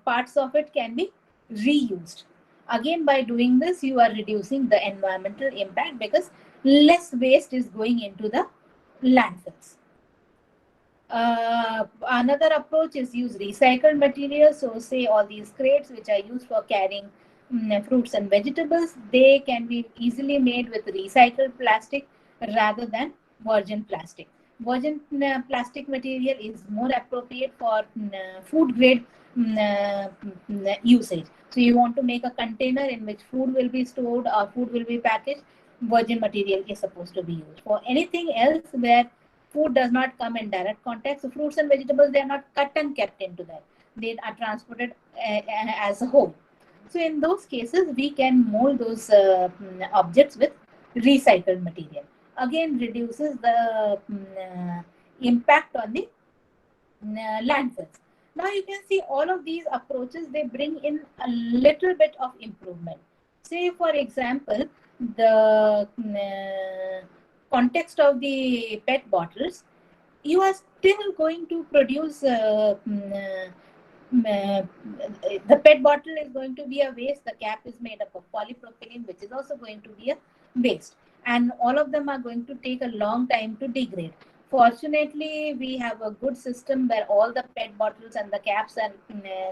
parts of it can be reused. Again, by doing this, you are reducing the environmental impact because less waste is going into the landfills. Another approach is use recycled materials. So say all these crates which are used for carrying fruits and vegetables, they can be easily made with recycled plastic rather than virgin plastic. Virgin plastic material is more appropriate for food grade usage. So you want to make a container in which food will be stored or food will be packaged, virgin material is supposed to be used. For anything else where food does not come in direct contact, so fruits and vegetables, they are not cut and kept into that. They are transported as a whole. So in those cases, we can mold those objects with recycled material. Again, reduces the impact on the landfills. Now you can see all of these approaches, they bring in a little bit of improvement. Say, for example, the context of the PET bottles, you are still going to produce the PET bottle is going to be a waste. The cap is made up of polypropylene, which is also going to be a waste. And all of them are going to take a long time to degrade. Fortunately, we have a good system where all the PET bottles and the caps are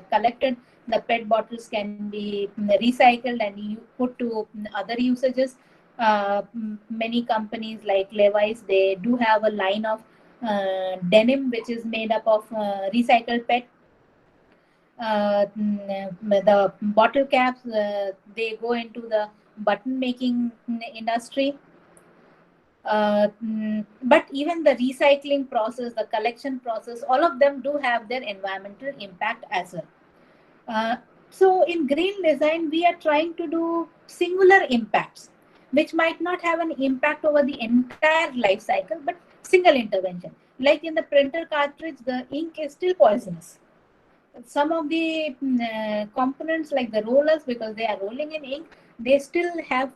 collected. The PET bottles can be recycled and put to other usages. Many companies like Levi's, they do have a line of denim which is made up of recycled PET. The bottle caps, they go into the button making industry. But even the recycling process, the collection process, all of them do have their environmental impact as well. So in green design, we are trying to do singular impacts, which might not have an impact over the entire life cycle, but single intervention. Like in the printer cartridge, the ink is still poisonous. Some of the components like the rollers, because they are rolling in ink, they still have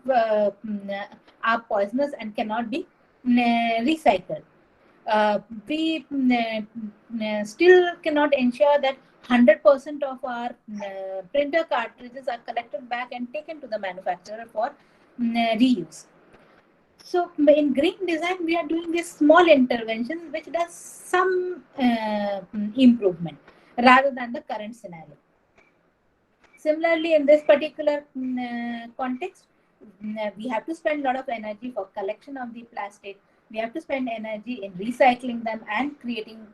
are poisonous and cannot be recycled. We still cannot ensure that 100% of our printer cartridges are collected back and taken to the manufacturer for reuse. So in green design, we are doing these small interventions which does some improvement rather than the current scenario. Similarly, in this particular context, we have to spend a lot of energy for collection of the plastic. We have to spend energy in recycling them and creating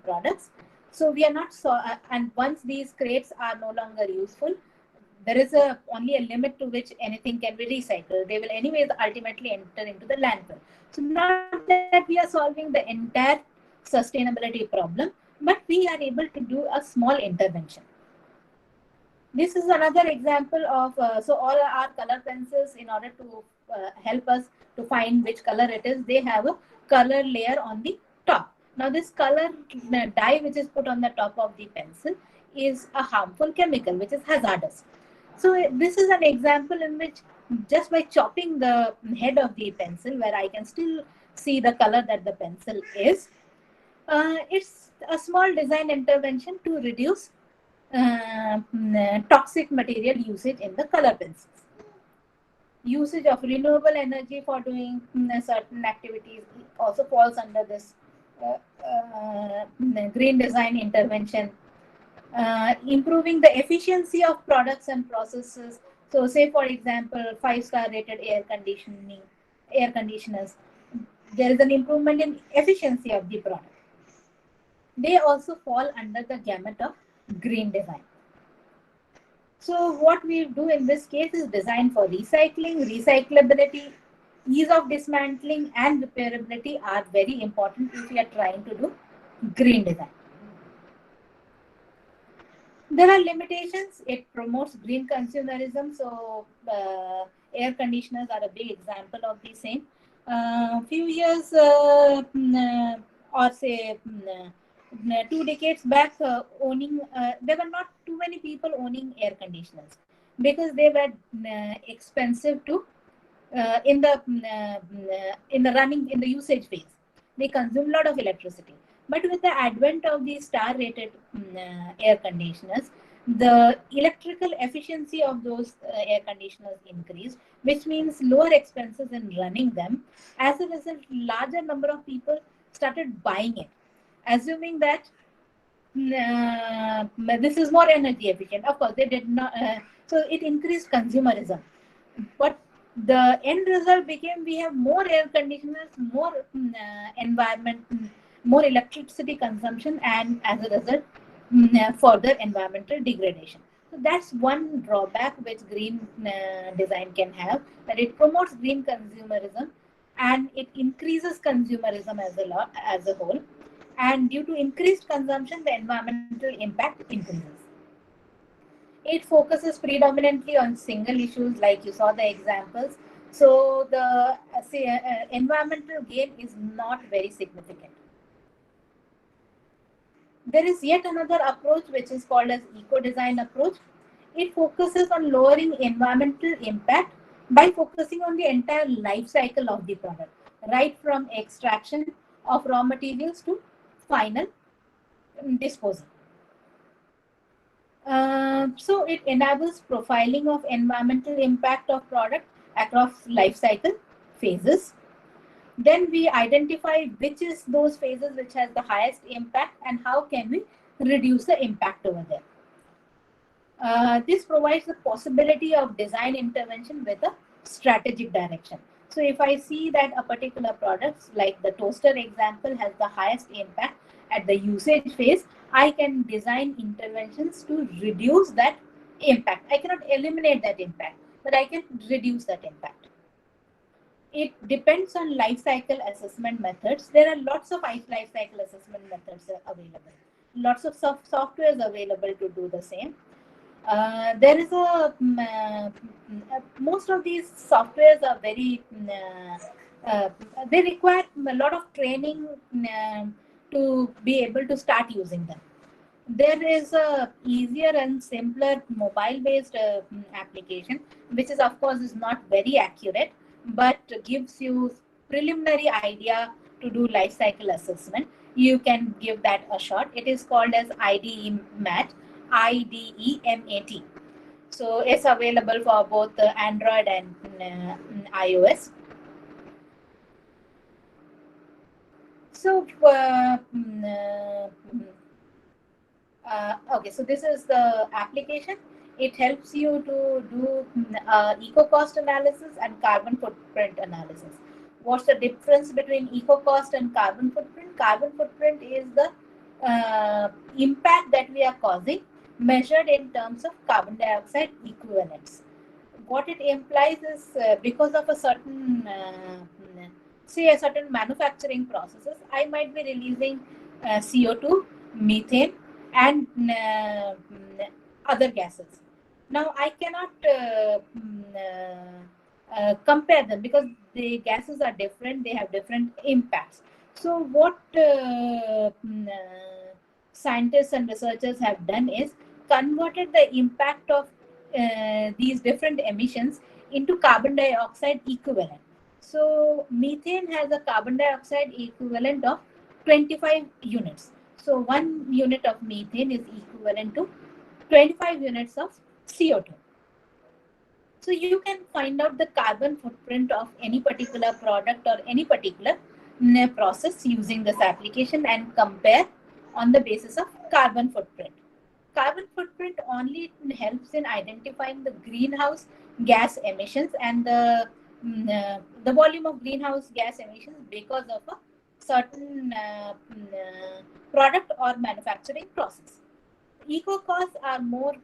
products. So we are not and once these crates are no longer useful, there is only a limit to which anything can be recycled. They will anyways ultimately enter into the landfill. So not that we are solving the entire sustainability problem, but we are able to do a small intervention. This is another example of, so all our color pencils, in order to help us to find which color it is, they have a color layer on the top. Now this color dye which is put on the top of the pencil is a harmful chemical which is hazardous. So this is an example in which just by chopping the head of the pencil, where I can still see the color that the pencil is, it's a small design intervention to reduce toxic material usage in the color pencils. Usage of renewable energy for doing certain activities also falls under this green design intervention. Improving the efficiency of products and processes. So say for example, 5-star rated air conditioners, there is an improvement in efficiency of the product. They also fall under the gamut of green design. So what we do in this case is design for recycling, recyclability, ease of dismantling and repairability are very important if we are trying to do green design. There are limitations. It promotes green consumerism. So air conditioners are a big example of the same. Few years or say 2 decades back, there were not too many people owning air conditioners because they were expensive to in the usage phase. They consume a lot of electricity. But with the advent of these star-rated air conditioners, the electrical efficiency of those air conditioners increased, which means lower expenses in running them. As a result, larger number of people started buying it, assuming that this is more energy efficient. Of course, they did not. So it increased consumerism. But the end result became we have more air conditioners, more more electricity consumption, and as a result, further environmental degradation. So that's one drawback which green design can have, that it promotes green consumerism and it increases consumerism as a whole. And due to increased consumption, the environmental impact increases. It focuses predominantly on single issues, like you saw the examples. So the environmental gain is not very significant. There is yet another approach which is called as eco-design approach. It focuses on lowering environmental impact by focusing on the entire life cycle of the product, right from extraction of raw materials to final disposal. So it enables profiling of environmental impact of product across life cycle phases. Then we identify which is those phases which has the highest impact and how can we reduce the impact over there. This provides the possibility of design intervention with a strategic direction. So if I see that a particular product, like the toaster example, has the highest impact at the usage phase, I can design interventions to reduce that impact. I cannot eliminate that impact, but I can reduce that impact. It depends on life cycle assessment methods. There are lots of life cycle assessment methods available. Lots of softwares available to do the same. There is most of these softwares are very, they require a lot of training to be able to start using them. There is a easier and simpler mobile-based application, which is of course is not very accurate, but gives you preliminary idea to do life cycle assessment. you can give that a shot. It is called as IDEMAT, IDEMAT. So it's available for both Android and iOS. So okay, so this is the application. It helps you to do eco cost analysis and carbon footprint analysis. What's the difference between eco cost and carbon footprint? Carbon footprint is the impact that we are causing measured in terms of carbon dioxide equivalents. What it implies is because of a certain say a certain manufacturing processes, I might be releasing CO2, methane, and other gases. Now I cannot compare them because the gases are different, they have different impacts. So what scientists and researchers have done is converted the impact of these different emissions into carbon dioxide equivalent. So methane has a carbon dioxide equivalent of 25 units. So 1 unit of methane is equivalent to 25 units of CO2. So you can find out the carbon footprint of any particular product or any particular process using this application and compare on the basis of carbon footprint. Carbon footprint only helps in identifying the greenhouse gas emissions and the volume of greenhouse gas emissions because of a certain product or manufacturing process. Eco costs are more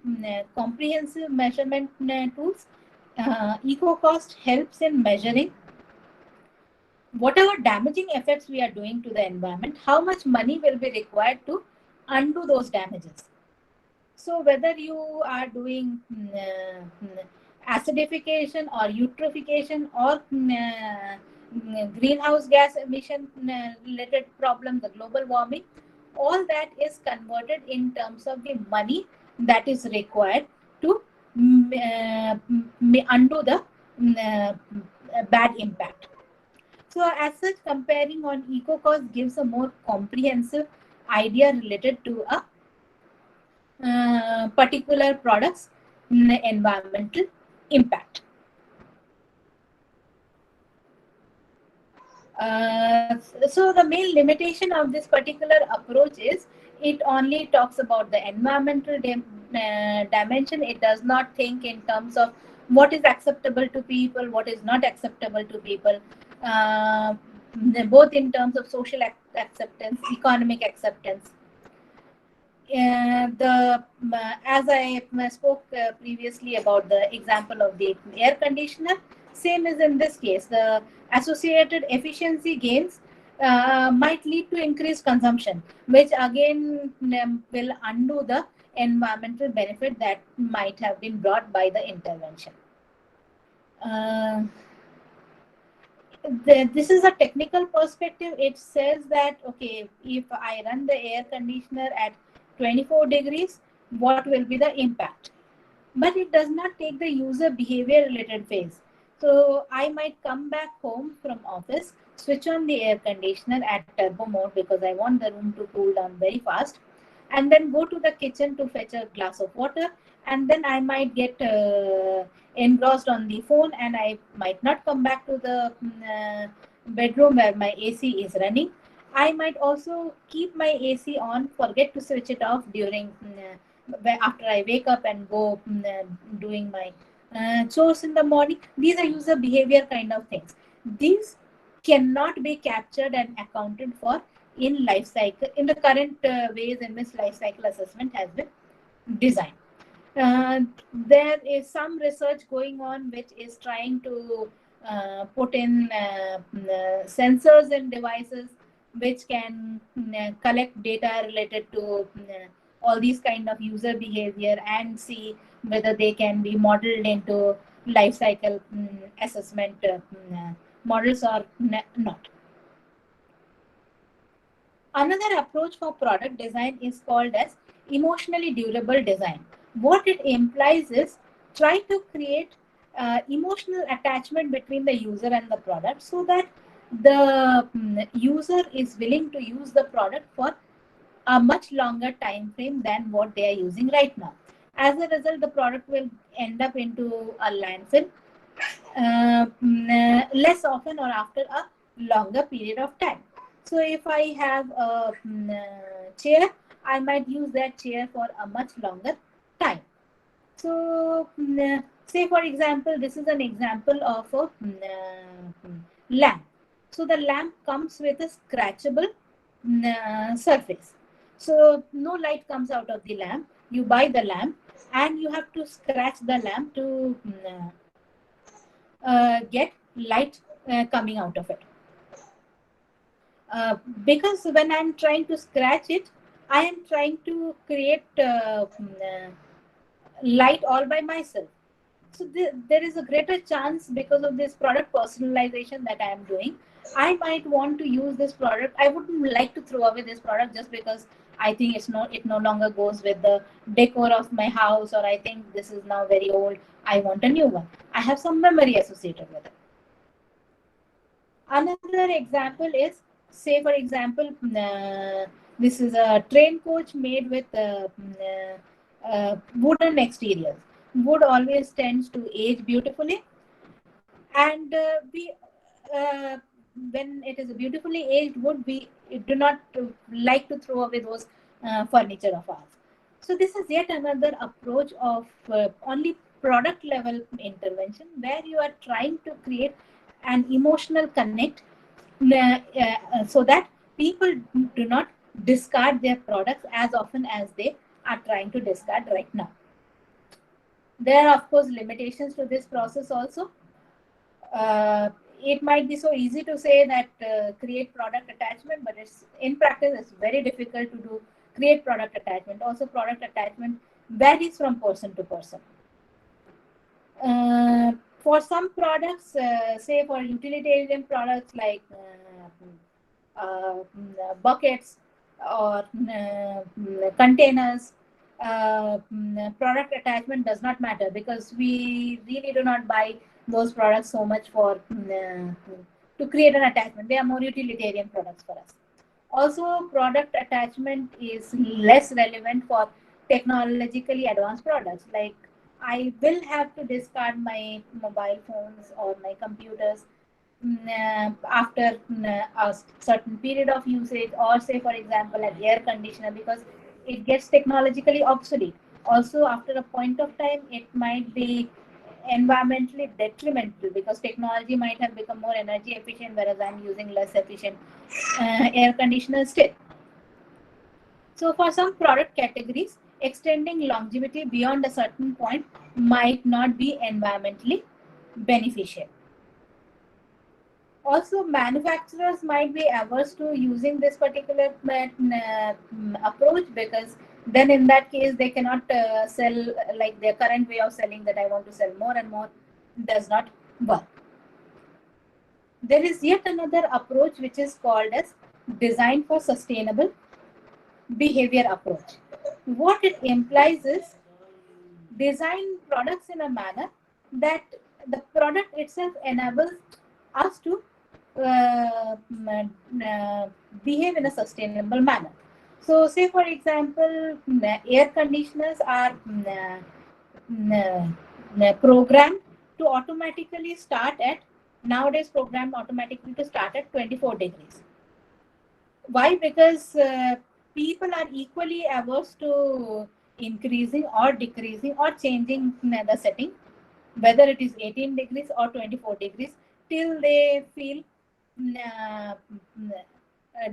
comprehensive measurement tools. Eco cost helps in measuring whatever damaging effects we are doing to the environment, how much money will be required to undo those damages. So whether you are doing acidification or eutrophication or greenhouse gas emission related problems, the global warming, all that is converted in terms of the money that is required to undo the bad impact. So as such, comparing on eco cost gives a more comprehensive idea related to a particular product's environmental impact. So the main limitation of this particular approach is it only talks about the environmental dimension. It does not think in terms of what is acceptable to people, what is not acceptable to people, both in terms of social acceptance, economic acceptance. As I spoke previously about the example of the air conditioner, same is in this case. The associated efficiency gains might lead to increased consumption, which again will undo the environmental benefit that might have been brought by the intervention. This is a technical perspective. It says that, okay, if I run the air conditioner at 24 degrees, what will be the impact? But it does not take the user behavior related phase. So I might come back home from office, switch on the air conditioner at turbo mode because I want the room to cool down very fast, and then go to the kitchen to fetch a glass of water, and then I might get engrossed on the phone and I might not come back to the bedroom where my AC is running. I might also keep my AC on, forget to switch it off during after I wake up and go doing my chores in the morning. These are user behavior kind of things. These cannot be captured and accounted for in life cycle, in the current ways in which life cycle assessment has been designed. There is some research going on which is trying to put in sensors and devices which can collect data related to all these kind of user behavior and see whether they can be modeled into life cycle assessment models or not. Another approach for product design is called as emotionally durable design. What it implies is try to create emotional attachment between the user and the product so that the user is willing to use the product for a much longer time frame than what they are using right now. As a result, the product will end up into a landfill less often or after a longer period of time. So if I have a chair, I might use that chair for a much longer time. So say for example, this is an example of a lamp. So the lamp comes with a scratchable surface. So no light comes out of the lamp. You buy the lamp and you have to scratch the lamp to get light coming out of it. Because when I'm trying to scratch it, I am trying to create light all by myself. So there is a greater chance, because of this product personalization that I am doing, I might want to use this product. I wouldn't like to throw away this product just because I think it no longer goes with the decor of my house, or I think this is now very old. I want a new one. I have some memory associated with it. Another example is, say for example, this is a train coach made with wooden exteriors. Wood always tends to age beautifully, and we when it is a beautifully aged wood, we do not like to throw away those furniture of ours. So this is yet another approach of only product level intervention, where you are trying to create an emotional connect so that people do not discard their products as often as they are trying to discard right now. There are, of course, limitations to this process also. It might be so easy to say that create product attachment, but it's in practice it's very difficult to do create product attachment. Also, product attachment varies from person to person. For some products, say for utilitarian products like buckets or containers, product attachment does not matter, because we really do not buy those products so much for to create an attachment. They are more utilitarian products for us. Also, product attachment is less relevant for technologically advanced products. Like, I will have to discard my mobile phones or my computers after a certain period of usage, or say for example an air conditioner, because it gets technologically obsolete. Also, after a point of time, it might be environmentally detrimental, because technology might have become more energy efficient, whereas I'm using less efficient air conditioners still. So for some product categories, extending longevity beyond a certain point might not be environmentally beneficial. Also, manufacturers might be averse to using this particular approach, because then in that case they cannot sell, like their current way of selling, that I want to sell more and more, does not work. There is yet another approach which is called as design for sustainable behavior approach. What it implies is design products in a manner that the product itself enables us to behave in a sustainable manner. So, say for example, air conditioners are programmed to automatically start at, nowadays programmed automatically to start at 24 degrees. Why? Because people are equally averse to increasing or decreasing or changing the setting, whether it is 18 degrees or 24 degrees, till they feel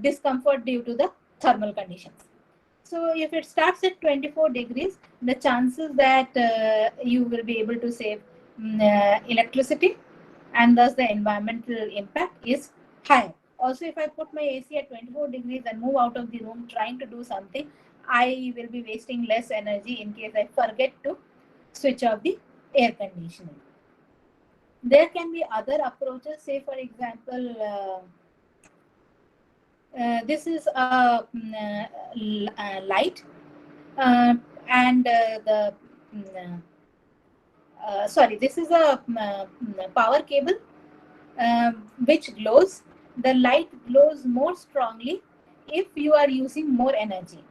discomfort due to the thermal conditions. So if it starts at 24 degrees, the chances that you will be able to save electricity, and thus the environmental impact is higher. Also, if I put my AC at 24 degrees and move out of the room trying to do something, I will be wasting less energy in case I forget to switch off the air conditioning. There can be other approaches. Say for example, this is a light, and the sorry, this is a power cable which glows the light glows more strongly if you are using more energy,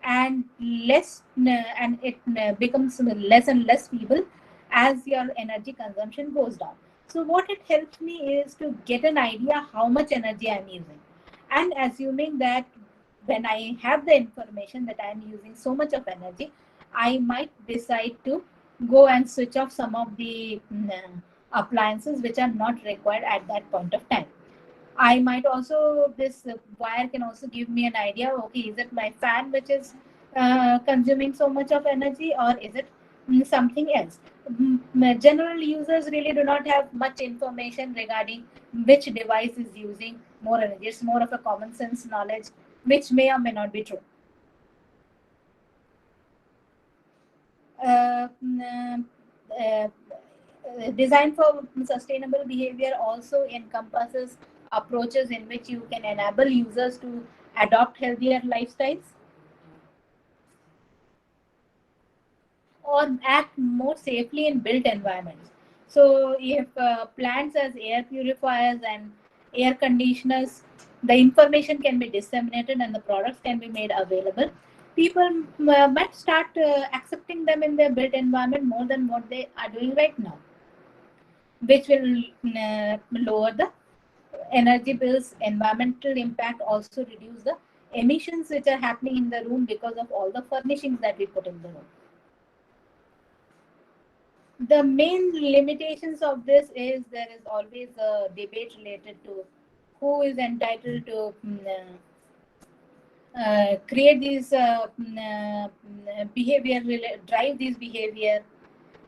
and it becomes less and less feeble as your energy consumption goes down. So what it helps me is to get an idea how much energy I'm using, and assuming that when I have the information that I'm using so much of energy, I might decide to go and switch off some of the appliances which are not required at that point of time. I might also, this wire can also give me an idea, okay, is it my fan which is consuming so much of energy, or is it something else? General users really do not have much information regarding which device is using more energy. It's more of a common sense knowledge, which may or may not be true. Uh, mm, uh, Design for sustainable behavior also encompasses approaches in which you can enable users to adopt healthier lifestyles or act more safely in built environments. So, if plants as air purifiers and air conditioners, the information can be disseminated and the products can be made available. People might start accepting them in their built environment more than what they are doing right now, which will lower the energy bills, environmental impact, also reduce the emissions which are happening in the room because of all the furnishings that we put in the room. The main limitations of this is there is always a debate related to who is entitled to create these behavior, drive these behavior.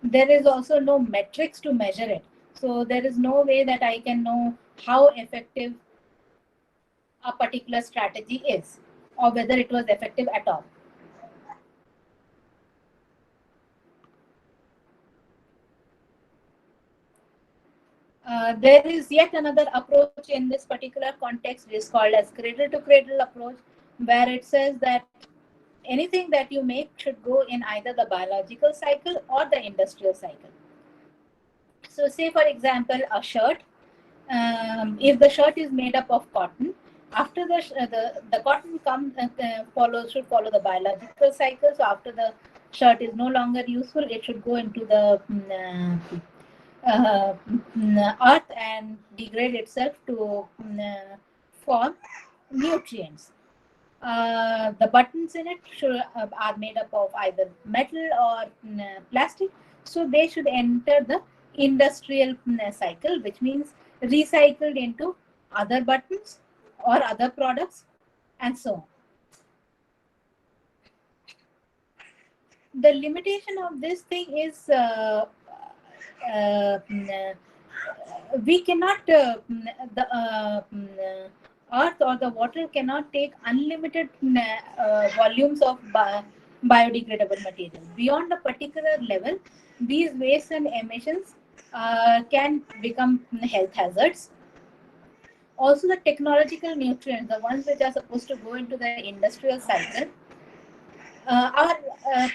There is also no metrics to measure it. So there is no way that I can know how effective a particular strategy is, or whether it was effective at all. There is yet another approach in this particular context. It is called as cradle to cradle approach, where it says that anything that you make should go in either the biological cycle or the industrial cycle. So, say for example, a shirt. If the shirt is made up of cotton, after the cotton should follow the biological cycle. So, after the shirt is no longer useful, it should go into the earth and degrade itself to form nutrients. The buttons in it are made up of either metal or plastic, so they should enter the industrial cycle, which means recycled into other buttons or other products, and so on. The limitation of this thing is we cannot the earth or the water cannot take unlimited volumes of biodegradable material. Beyond a particular level, these wastes and emissions can become health hazards. Also, the technological nutrients, the ones which are supposed to go into the industrial cycle, our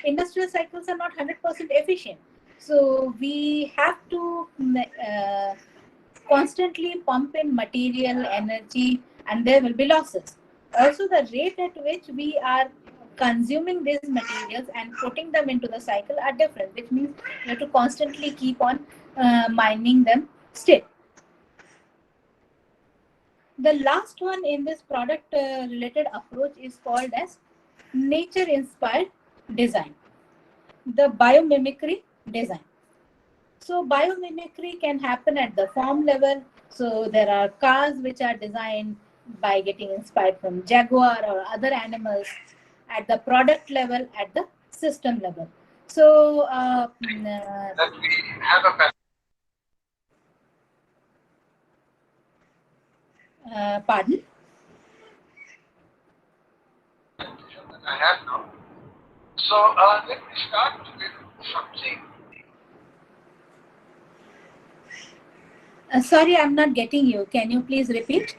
industrial cycles are not 100% efficient. So we have to constantly pump in material, energy, and there will be losses. Also, the rate at which we are consuming these materials and putting them into the cycle are different, which means we have to constantly keep on mining them still. The last one in this product related approach is called as nature inspired design, the biomimicry design. So biomimicry can happen at the form level. So there are cars which are designed by getting inspired from jaguar or other animals, at the product level, at the system level. So that we have a pardon? I have now. So let me start with something. Sorry, I'm not getting you. Can you please repeat?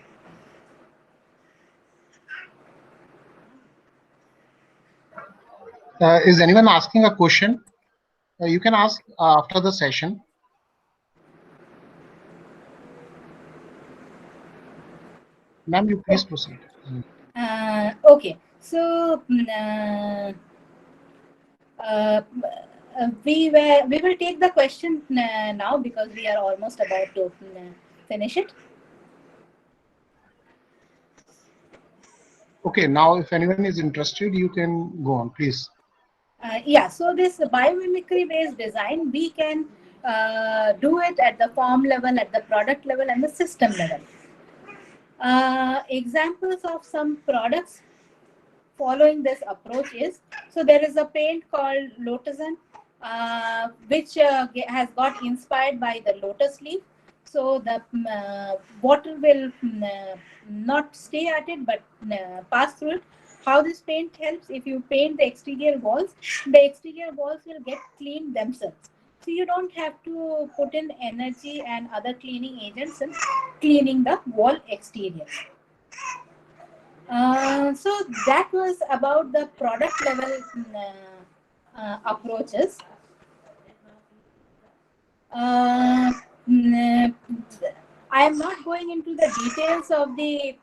Is anyone asking a question? You can ask after the session. Ma'am, you please proceed. Okay, so uh, we will take the question now because we are almost about to finish it. Okay, now if anyone is interested, you can go on, please. Yeah, so this biomimicry based design, we can do it at the form level, at the product level, and the system level. Examples of some products following this approach is, so there is a paint called Lotusan, which has got inspired by the lotus leaf. So the water will not stay at it but pass through it. How this paint helps: if you paint the exterior walls will get cleaned themselves. So you don't have to put in energy and other cleaning agents in cleaning the wall exterior. So that was about the product level approaches. Uh, mm, I am not going into the details of the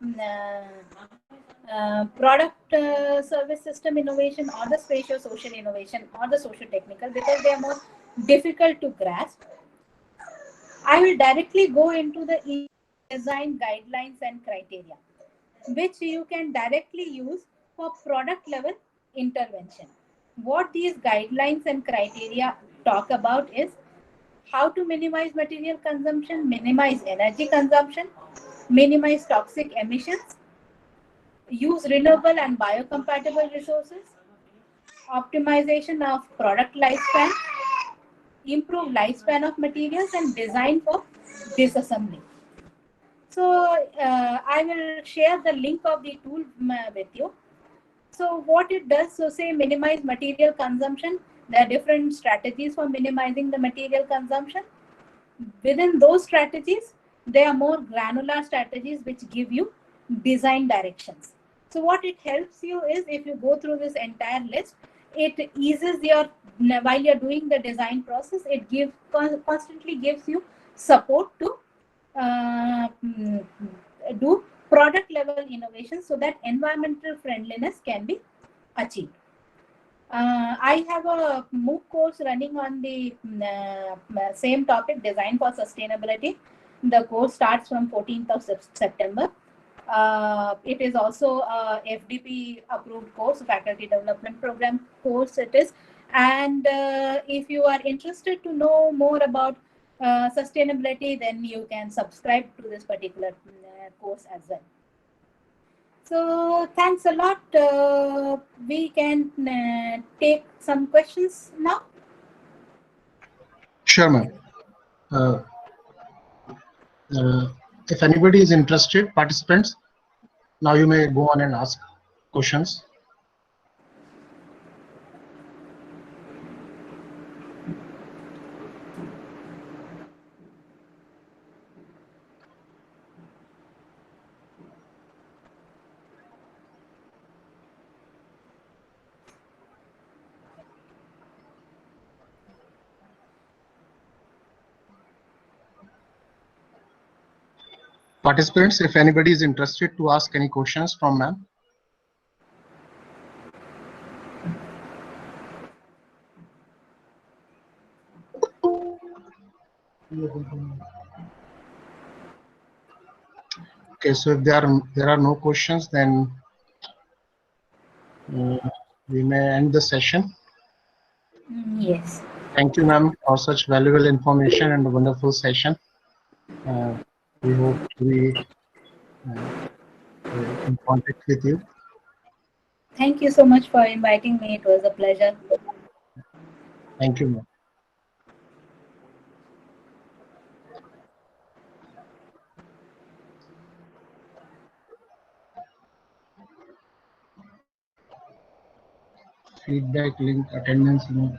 product service system innovation or the spatial social innovation or the social technical because they are more difficult to grasp. I will directly go into the design guidelines and criteria, which you can directly use for product level intervention. What these guidelines and criteria talk about is how to minimize material consumption, minimize energy consumption, minimize toxic emissions, use renewable and biocompatible resources, optimization of product lifespan, improve lifespan of materials, and design for disassembly. So I will share the link of the tool with you. So what it does, so say minimize material consumption. There are different strategies for minimizing the material consumption. Within those strategies, there are more granular strategies which give you design directions. So what it helps you is, if you go through this entire list, it eases your, while you're doing the design process, it constantly gives you support to uh, do product level innovation so that environmental friendliness can be achieved. I have a MOOC course running on the same topic, design for sustainability. The course starts from 14th of September. It is also a FDP approved course, faculty development program course it is. And if you are interested to know more about sustainability, then you can subscribe to this particular course as well. So thanks a lot. We can take some questions now. Sure, ma'am. Uh, if anybody is interested, participants, now you may go on and ask questions. Participants, if anybody is interested to ask any questions from ma'am. Okay, so if there are no questions, then we may end the session. Yes. Thank you, ma'am, for such valuable information and a wonderful session. We hope to be in contact with you. Thank you so much for inviting me. It was a pleasure. Thank you, ma'am. Feedback link, attendance link.